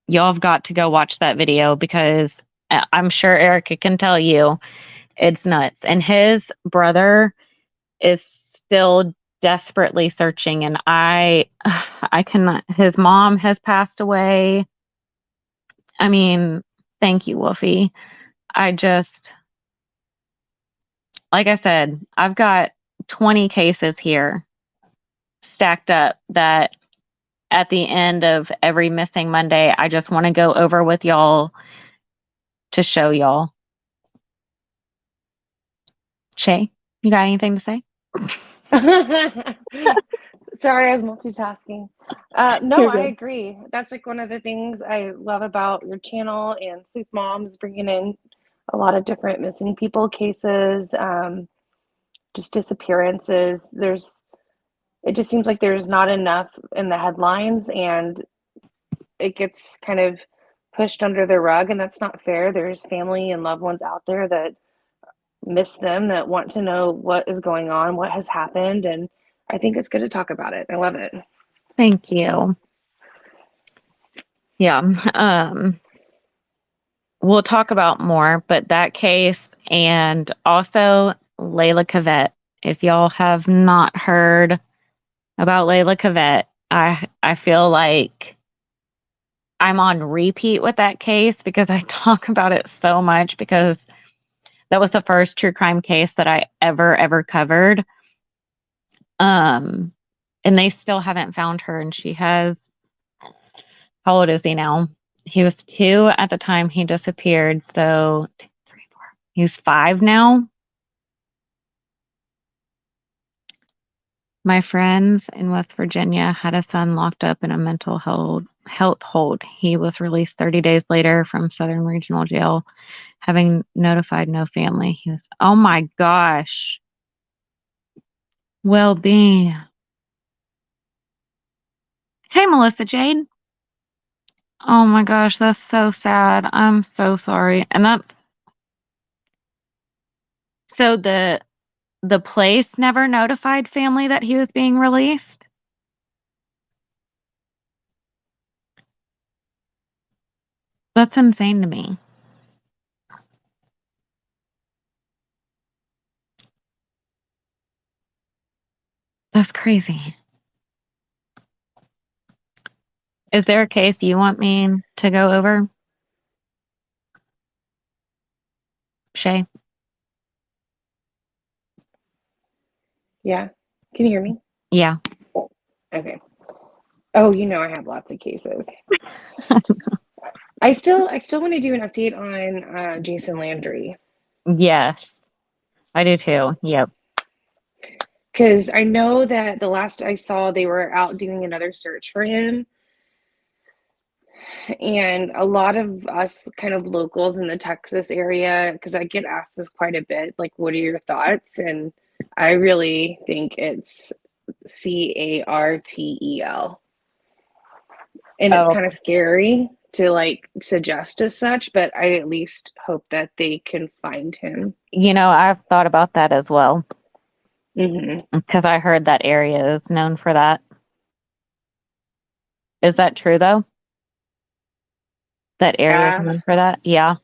Y'all have got to go watch that video because I'm sure Erica can tell you it's nuts. And his brother is still desperately searching, and I cannot. His mom has passed away. I mean, thank you, Wolfie. I just, like I said, I've got 20 cases here stacked up that at the end of every missing Monday, I just want to go over with y'all to show y'all. Shay, you got anything to say? Sorry, I was multitasking. No, You're I good. agree. That's like one of the things I love about your channel and Sleuth Moms, bringing in a lot of different missing people cases, just disappearances. It just seems like there's not enough in the headlines, and it gets kind of pushed under the rug, and that's not fair. There's family and loved ones out there that miss them, that want to know what is going on, what has happened, and I think it's good to talk about it. I love it. Thank you. Yeah. We'll talk about more, but that case and also Layla Cavett. If y'all have not heard about Layla Cavett, I feel like I'm on repeat with that case because I talk about it so much because that was the first true crime case that I ever covered. And they still haven't found her, and she has, how old is he now? He was 2 at the time he disappeared, so 2, 3, 4. He's 5 now. My friends in West Virginia had a son locked up in a mental health hold. He was released 30 days later from Southern Regional Jail, having notified no family. He was, oh my gosh. Well, being. Hey, Melissa Jade. Oh my gosh, that's so sad. I'm so sorry. And that's so the place never notified family that he was being released. That's insane to me. That's crazy. Is there a case you want me to go over, Shay? Yeah. Can you hear me? Yeah. Okay. Oh, I have lots of cases. I still want to do an update on Jason Landry, Yes, I do too. Yep. because I know that the last I saw, they were out doing another search for him. And a lot of us kind of locals in the Texas area, because I get asked this quite a bit, like, what are your thoughts? And I really think it's Cartel. And it's Oh, kind of scary to like suggest as such, but I at least hope that they can find him. I've thought about that as well Hmm. because I heard that area is known for that. Is that true though? That area is Yeah. known for that? Yeah.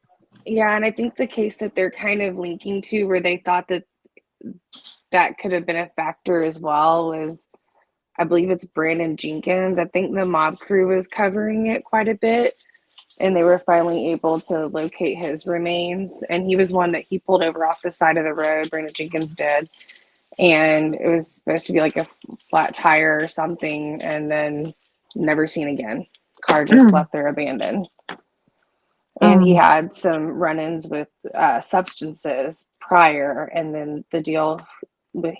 Yeah. And I think the case that they're kind of linking to, where they thought that that could have been a factor as well, was, I believe it's Brandon Jenkins. I think the mob crew was covering it quite a bit, and they were finally able to locate his remains. And he was one that he pulled over off the side of the road. Brandon Jenkins did. And it was supposed to be like a flat tire or something, and then never seen again. Car just left there abandoned. And he had some run-ins with substances prior, and then the deal with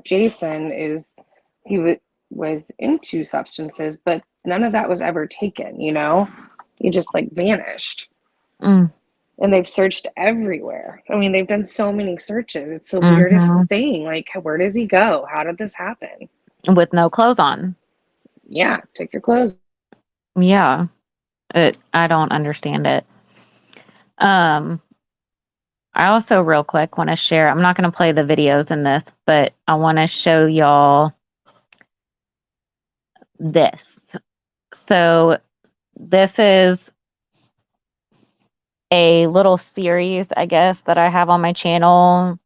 Jason is he was into substances, but none of that was ever taken. He just like vanished. Mm. And they've searched everywhere. I mean, they've done so many searches. It's the hmm weirdest thing. Like, where does he go? How did this happen? With no clothes on. Yeah, take your clothes. Yeah. I don't understand it. I also real quick want to share, I'm not going to play the videos in this, but I want to show y'all this. So this is a little series, I guess, that I have on my channel.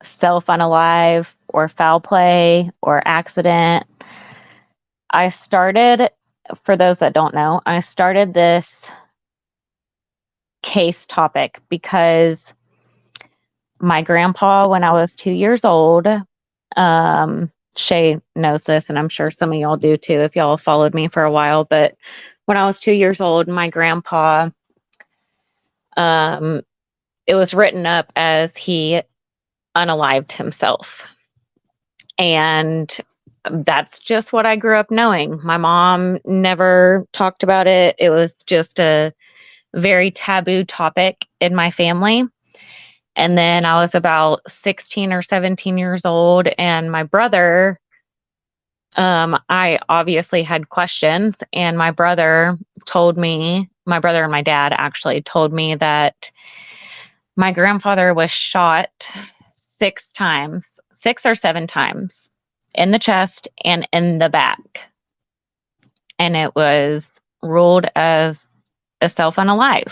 Self-unalive or foul play or accident. I started, for those that don't know, I started this case topic because my grandpa, when I was 2 years old, Shay knows this, and I'm sure some of y'all do too if y'all followed me for a while, but when I was 2 years old, my grandpa, it was written up as he unalived himself. And that's just what I grew up knowing. My mom never talked about it. It was just a very taboo topic in my family. And then I was about 16 or 17 years old, and my brother, I obviously had questions, and my brother and my dad actually told me that my grandfather was shot 6 or 7 times in the chest and in the back. And it was ruled as a self-unalive.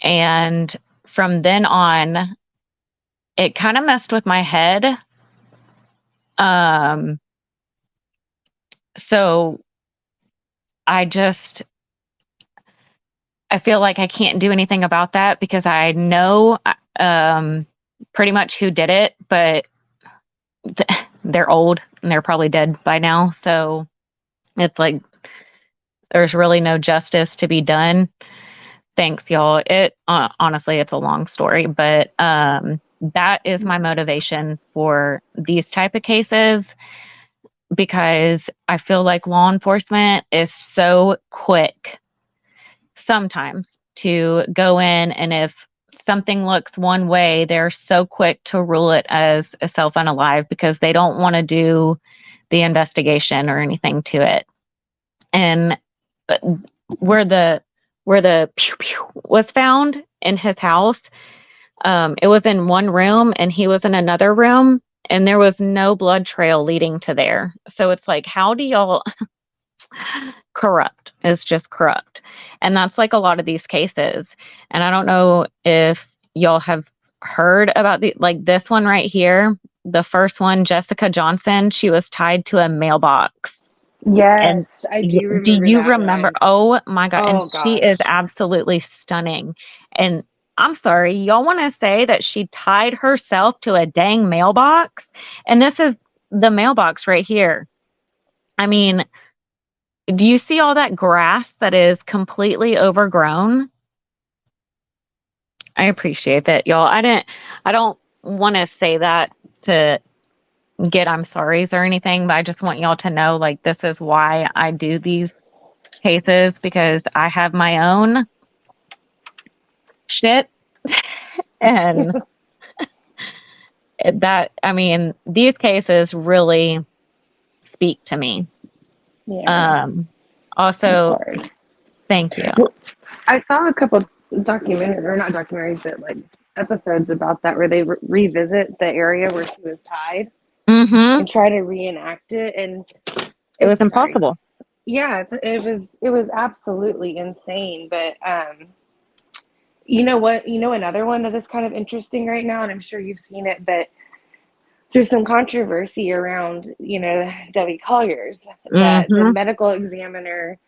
And from then on, it kind of messed with my head. So I feel like I can't do anything about that because I know pretty much who did it, but they're old and they're probably dead by now. So it's like there's really no justice to be done. Thanks, y'all. It honestly, it's a long story, but that is my motivation for these type of cases, because I feel like law enforcement is so quick sometimes to go in, and if something looks one way, they're so quick to rule it as a self-unalive because they don't want to do the investigation or anything to it. And where the pew pew was found in his house, it was in one room and he was in another room, and there was no blood trail leading to there. So it's like, how do y'all corrupt? It's just corrupt. And that's like a lot of these cases. And I don't know if y'all have heard about like this one right here. The first one, Jessica Johnson, she was tied to a mailbox. And Yes, I do remember do you that remember? one. Oh my God. And Oh she is gosh. absolutely stunning. And I'm sorry, y'all want to say that she tied herself to a dang mailbox? And this is the mailbox right here. I mean, do you see all that grass that is completely overgrown? I appreciate that, y'all. I don't want to say that to get I'm sorry's or anything, but I just want y'all to know, like, this is why I do these cases, because I have my own shit. And that, I mean, these cases really speak to me. Yeah, I'm Also, sorry. thank you. Well, I saw a couple documentaries, or not documentaries, but like episodes about that where they revisit the area where she was tied Mm-hmm. and try to reenact it, and It was it's sorry. impossible. Yeah, it was absolutely insane. But you know what? You know another one that is kind of interesting right now, and I'm sure you've seen it, but there's some controversy around, Debbie Collier's, that the Mm-hmm. medical examiner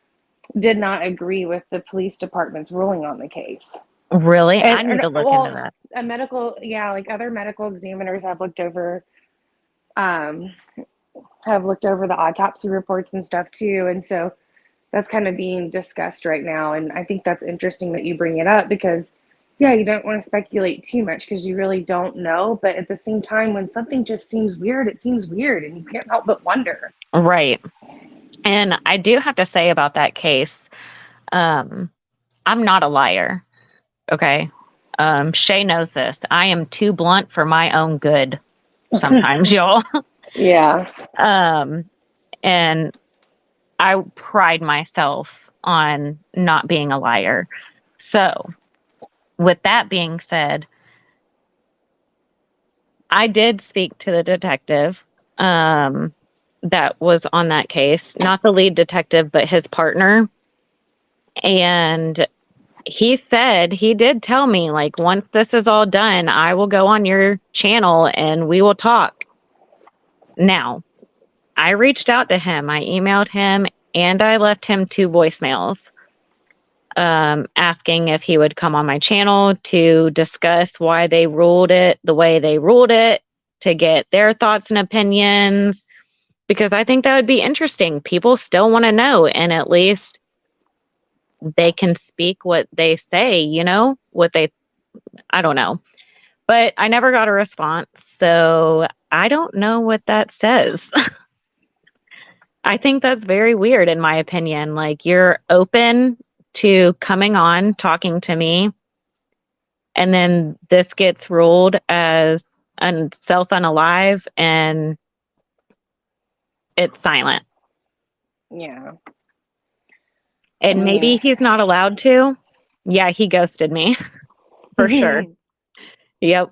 did not agree with the police department's ruling on the case. Really? I And need to look into that. a medical, yeah, like other medical examiners um, have looked over the autopsy reports and stuff too, and so that's kind of being discussed right now. And I think that's interesting that you bring it up because, yeah, you don't want to speculate too much because you really don't know. But at the same time, when something just seems weird, it seems weird, and you can't help but wonder. Right. And I do have to say about that case, I'm not a liar. Okay. Shay knows this. I am too blunt for my own good sometimes, y'all. Yeah. And I pride myself on not being a liar. So, with that being said, I did speak to the detective that was on that case, not the lead detective, but his partner. And he did tell me, like, once this is all done, I will go on your channel and we will talk. Now, I reached out to him, I emailed him, and I left him 2 voicemails asking if he would come on my channel to discuss why they ruled it the way they ruled it, to get their thoughts and opinions, because I think that would be interesting. People still want to know, and at least they can speak what they say, I don't know. But I never got a response, so I don't know what that says. I think that's very weird, in my opinion. Like, you're open to coming on, talking to me, and then this gets ruled as self-unalive, and it's silent. Yeah. And maybe he's not allowed to. Yeah, he ghosted me for sure. Yep.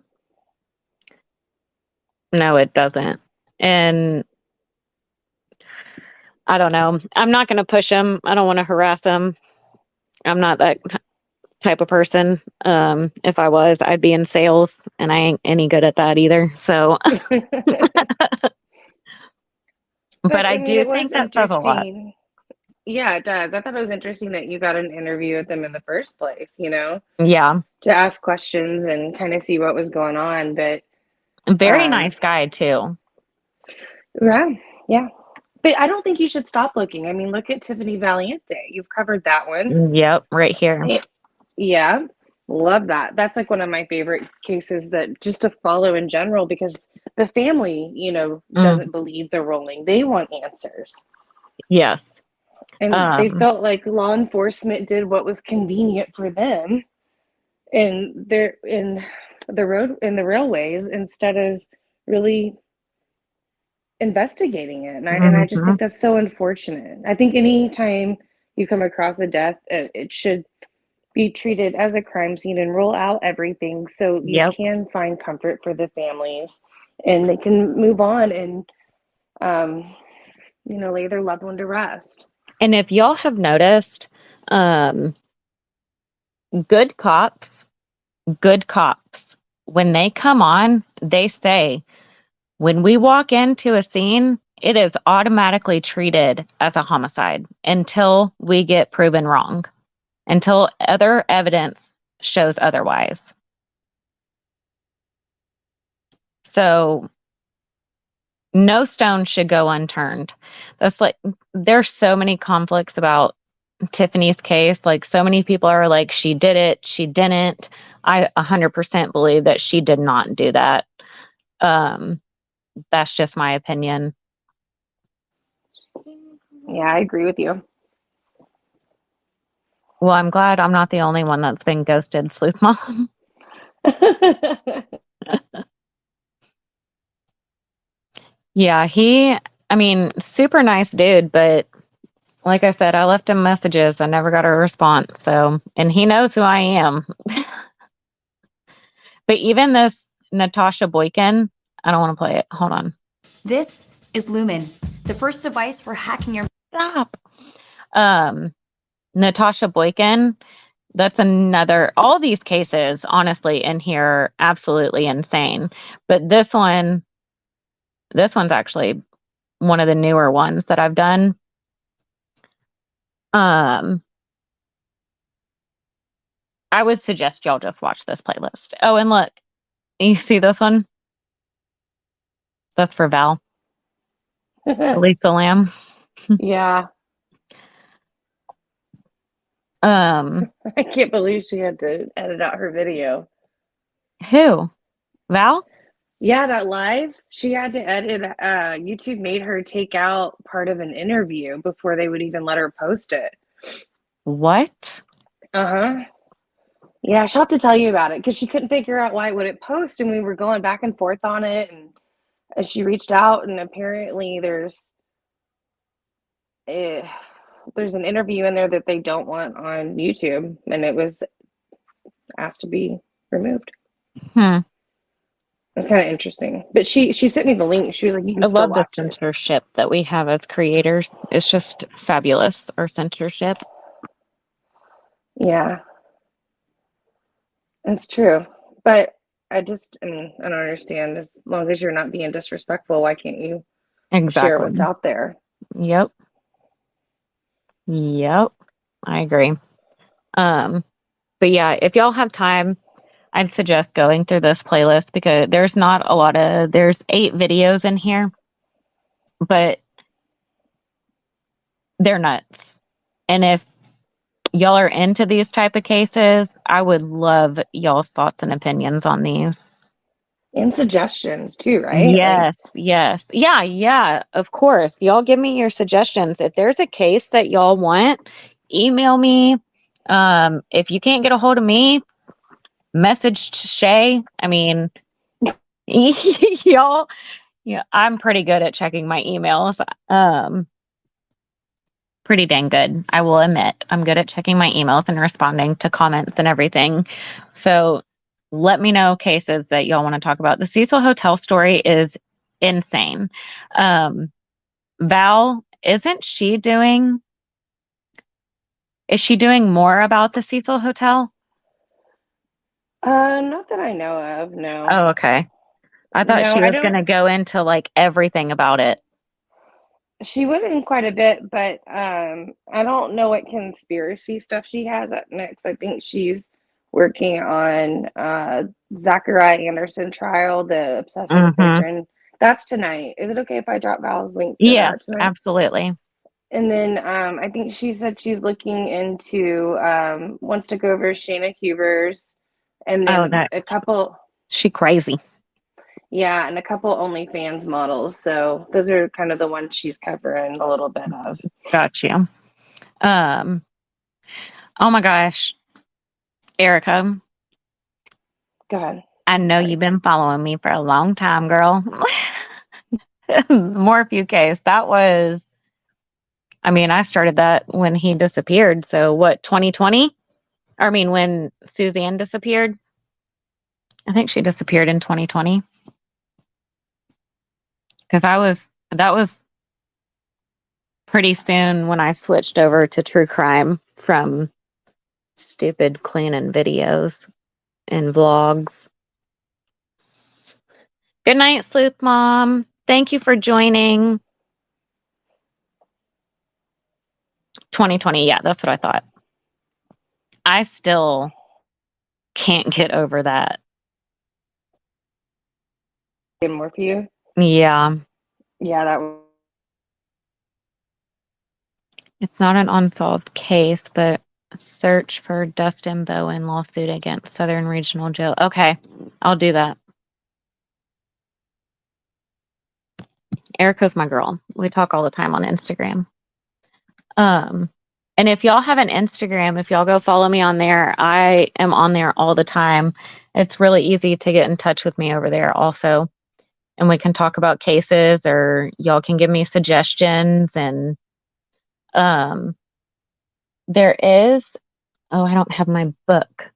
No, it doesn't. And I don't know. I'm not going to push him. I don't want to harass him. I'm not that type of person. If I was, I'd be in sales, and I ain't any good at that either. So, but I I mean, do it think was that says a lot. interesting. Yeah, it does. I thought it was interesting that you got an interview with them in the first place, Yeah. to ask questions and kind of see what was going on. But Very nice guy too. yeah, yeah. But I don't think you should stop looking. I mean, look at Tiffany Valiente. You've covered that one. Yep, right here. Yeah, love that. That's like one of my favorite cases, that just to follow in general, because the family, doesn't believe the ruling. They want answers. Yes. And they felt like law enforcement did what was convenient for them in the railways, instead of really investigating it. And I just think that's so unfortunate. I think anytime you come across a death, it should be treated as a crime scene and rule out everything, so you Yep. can find comfort for the families and they can move on and lay their loved one to rest. And if y'all have noticed, good cops, when they come on, they say, when we walk into a scene, it is automatically treated as a homicide until we get proven wrong, until other evidence shows otherwise. So no stone should go unturned. That's like, there's so many conflicts about Tiffany's case. Like, so many people are like, she did it, she didn't. I 100% believe that she did not do that. That's just my opinion. Yeah, I agree with you. Well, I'm glad I'm not the only one that's been ghosted, Sleuth Mom. Yeah, super nice dude, but like I said, I left him messages. I never got a response. So, and he knows who I am. But even this Natasha Boykin, I don't want to play it. Hold on. This is Lumen, the first device for hacking your... Stop. Natasha Boykin, that's another, all these cases, honestly, in here are absolutely insane. But this one's actually one of the newer ones that I've done. I would suggest y'all just watch this playlist. Oh, and look, you see this one? That's for Val. Lisa Lamb. Yeah. I can't believe she had to edit out her video. Who? Val? Yeah, that live, she had to edit. YouTube made her take out part of an interview before they would even let her post it. What? Uh-huh. Yeah, she'll have to tell you about it because she couldn't figure out why it wouldn't post, and we were going back and forth on it. And as she reached out, and apparently eh, there's an interview in there that they don't want on YouTube, and it was asked to be removed. Hmm. It's kind of interesting. But she sent me the link. She was like, you I can still love the watch it. censorship that we have as creators. It's just fabulous, our censorship. Yeah, it's true. But I mean, I don't understand. As long as you're not being disrespectful, why can't you share what's Exactly. out there? Yep. Yep. I agree. But yeah, if y'all have time, I'd suggest going through this playlist because there's 8 videos in here, but they're nuts. And if y'all are into these type of cases, I would love y'all's thoughts and opinions on these. And suggestions too, right? Like, Yes, yes. Yeah, yeah, of course. Y'all give me your suggestions. If there's a case that y'all want, email me. If you can't get a hold of me, message Shay. I mean, y'all, yeah, I'm pretty good at checking my emails. Pretty dang good, I will admit. I'm good at checking my emails and responding to comments and everything. So let me know cases that y'all want to talk about. The Cecil Hotel story is insane. Val, is she doing more about the Cecil Hotel? not that I know of, no. Oh, okay. I thought No, she I was don't. going to go into like everything about it. She would in quite a bit, but I don't know what conspiracy stuff she has up next. I think she's working on Zachariah Anderson trial, the obsessive Mm-hmm. boyfriend. That's tonight. Is it okay if I drop Val's link for Yes, that tonight? absolutely. And then I think she said she's looking into wants to go over Shayna Huber's, and Oh, then a couple. she crazy. Yeah, and a couple OnlyFans models. So those are kind of the ones she's covering a little bit of. Got you. Um, oh my gosh, Erica, Go ahead. I know Sorry. you've been following me for a long time, girl. Morphew case. I started that when he disappeared. So what, 2020? I mean, when Suzanne disappeared? I think she disappeared in 2020. Because that was pretty soon when I switched over to true crime from stupid cleaning videos and vlogs. Good night, Sleuth Mom. Thank you for joining. 2020, yeah, that's what I thought. I still can't get over that. More for you? Yeah, Yeah, that. it's not an unsolved case, but search for Dustin Bowen lawsuit against Southern Regional Jail. Okay, I'll do that. Erica's my girl. We talk all the time on Instagram. And if y'all have an Instagram, if y'all go follow me on there, I am on there all the time. It's really easy to get in touch with me over there also. And we can talk about cases or y'all can give me suggestions. And there is, oh, I don't have my book.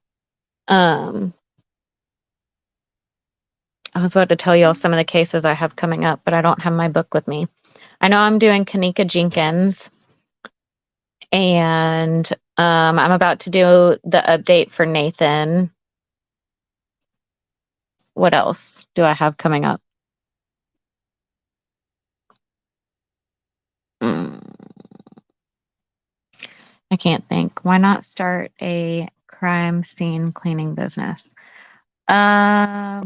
I was about to tell y'all some of the cases I have coming up, but I don't have my book with me. I know I'm doing Kanika Jenkins, and I'm about to do the update for Nathan. What else do I have coming up? I can't think. Why not start a crime scene cleaning business? I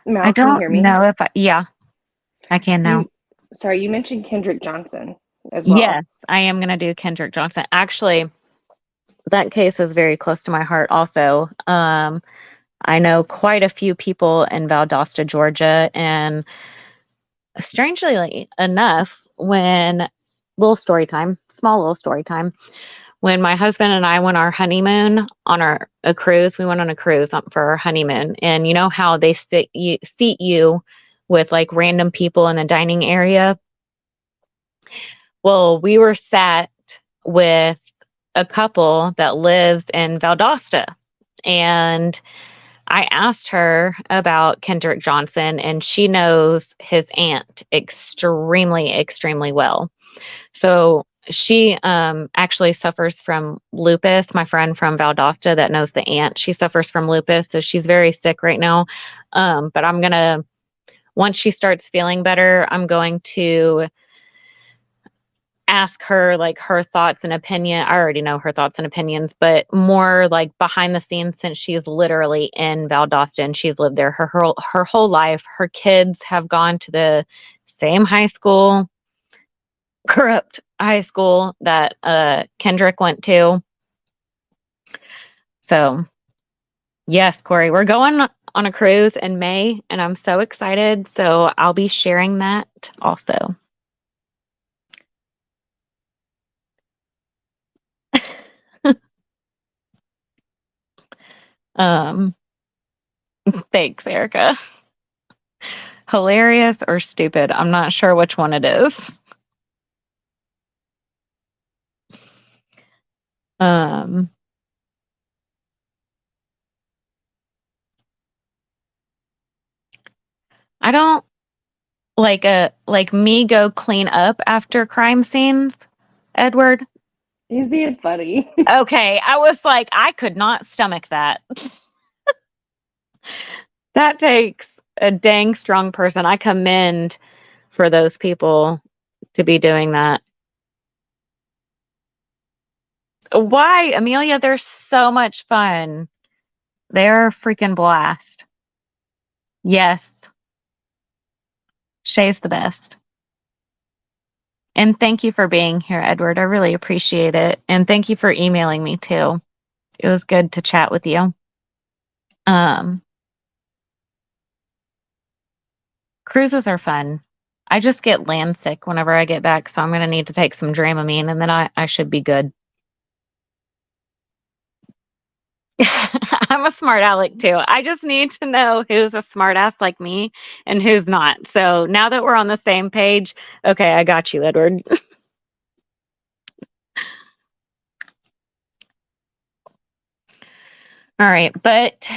Mal, can you don't hear me? know if yeah, I can now. Sorry, you mentioned Kendrick Johnson as well. Yes, I am going to do Kendrick Johnson. Actually, that case is very close to my heart also. I know quite a few people in Valdosta, Georgia, and strangely enough, when small little story time, when my husband and I went our honeymoon on a cruise, we went on a cruise for our honeymoon, and you know how they seat you with like random people in the dining area. Well, we were sat with a couple that lives in Valdosta, and I asked her about Kendrick Johnson, and she knows his aunt extremely, extremely well. So she actually suffers from lupus. My friend from Valdosta that knows the aunt, she suffers from lupus, so she's very sick right now. But once she starts feeling better, I'm going to ask her like her thoughts and opinion. I already know her thoughts and opinions, but more like behind the scenes, since she's literally in Valdosta and she's lived there her whole life. Her kids have gone to the same high school, corrupt high school that Kendrick went to. So yes, Corey, we're going on a cruise in May and I'm so excited. So I'll be sharing that also. Um, thanks, Erica. Hilarious or stupid? I'm not sure which one it is. Um, I don't like me go clean up after crime scenes, Edward. He's being funny. Okay, I was like, I could not stomach that. That takes a dang strong person. I commend for those people to be doing that. Why, Amelia? They're so much fun. They're a freaking blast. Yes, Shay's the best. And thank you for being here, Edward. I really appreciate it. And thank you for emailing me too. It was good to chat with you. Cruises are fun. I just get land sick whenever I get back, so I'm going to need to take some Dramamine and then I should be good. I'm a smart aleck too. I just need to know who's a smart ass like me and who's not. So now that we're on the same page, okay, I got you, Edward. All right, but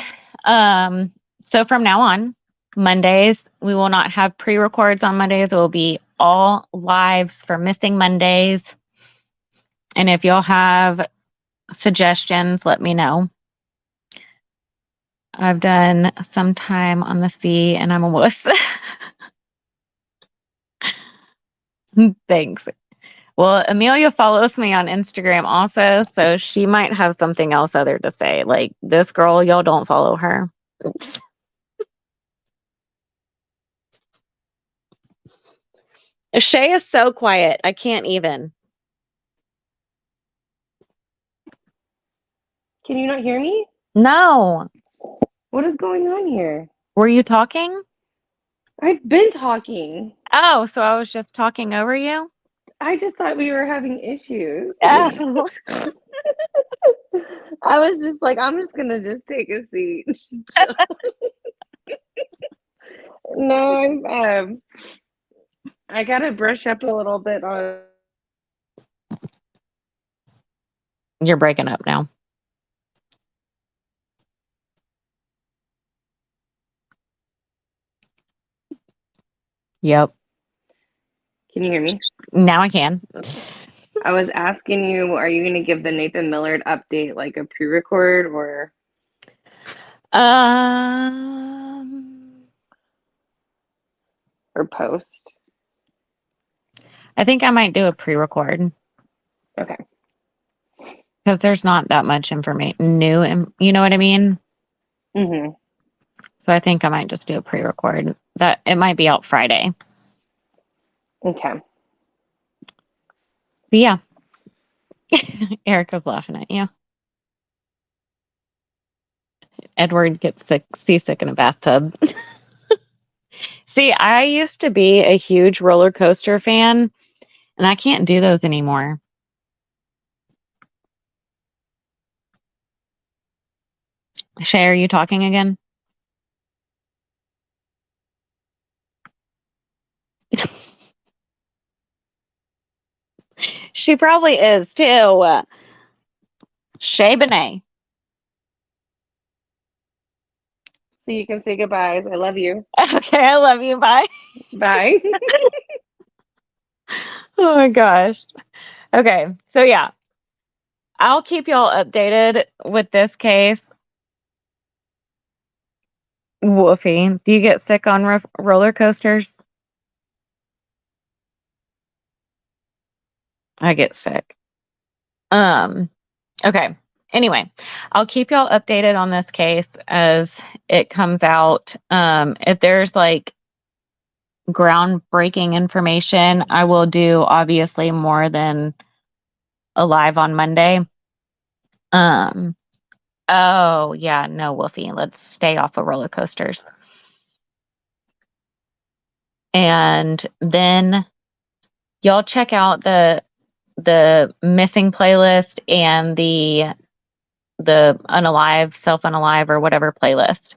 so from now on, Mondays, we will not have pre-records on Mondays. It will be all lives for missing Mondays. And if y'all have suggestions, let me know. I've done some time on the sea and I'm a wuss. Thanks. Well, Amelia follows me on Instagram also, so she might have something else other to say. Like, this girl, y'all don't follow her. Shay is so quiet. I can't even. Can you not hear me? No. What is going on here? Were you talking? I've been talking. Oh, so I was just talking over you? I just thought we were having issues. Oh. I was just like, I'm just gonna just take a seat. No, I gotta brush up a little bit on. You're breaking up now. Yep. Can you hear me? Now I can. I was asking you, are you gonna give the Nathan Millard update like a pre-record or post? I think I might do a pre-record. Okay. Because there's not that much information new, and you know what I mean? Mm-hmm. So I think I might just do a pre-record. That it might be out Friday. Okay. But yeah. Erica's laughing at you. Edward gets seasick in a bathtub. See, I used to be a huge roller coaster fan, and I can't do those anymore. Shay, are you talking again? She probably is too. Shay Benet. So you can say goodbyes. I love you. Okay, I love you. Bye. Bye. Oh my gosh. Okay, so yeah, I'll keep y'all updated with this case. Woofy, do you get sick on roller coasters? I get sick. Okay. Anyway, I'll keep y'all updated on this case as it comes out. If there's like groundbreaking information, I will do obviously more than a live on Monday. Oh yeah, no, Wolfie, let's stay off of roller coasters. And then y'all check out the missing playlist and the unalive, self unalive, or whatever playlist,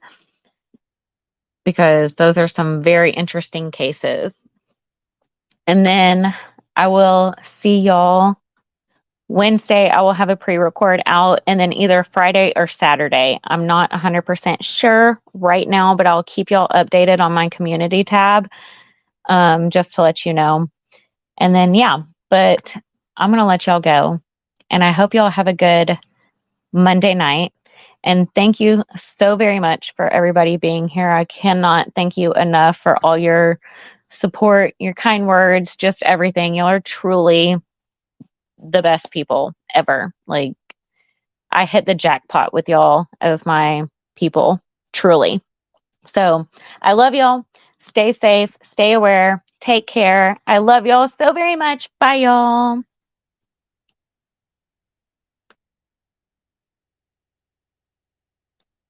because those are some very interesting cases. And then I will see y'all Wednesday. I will have a pre-record out, and then either Friday or Saturday. I'm not 100% sure right now, but I'll keep y'all updated on my community tab, just to let you know. And then, yeah, but I'm going to let y'all go. And I hope y'all have a good Monday night. And thank you so very much for everybody being here. I cannot thank you enough for all your support, your kind words, just everything. Y'all are truly the best people ever. Like, I hit the jackpot with y'all as my people, truly. So I love y'all. Stay safe, stay aware, take care. I love y'all so very much. Bye, y'all.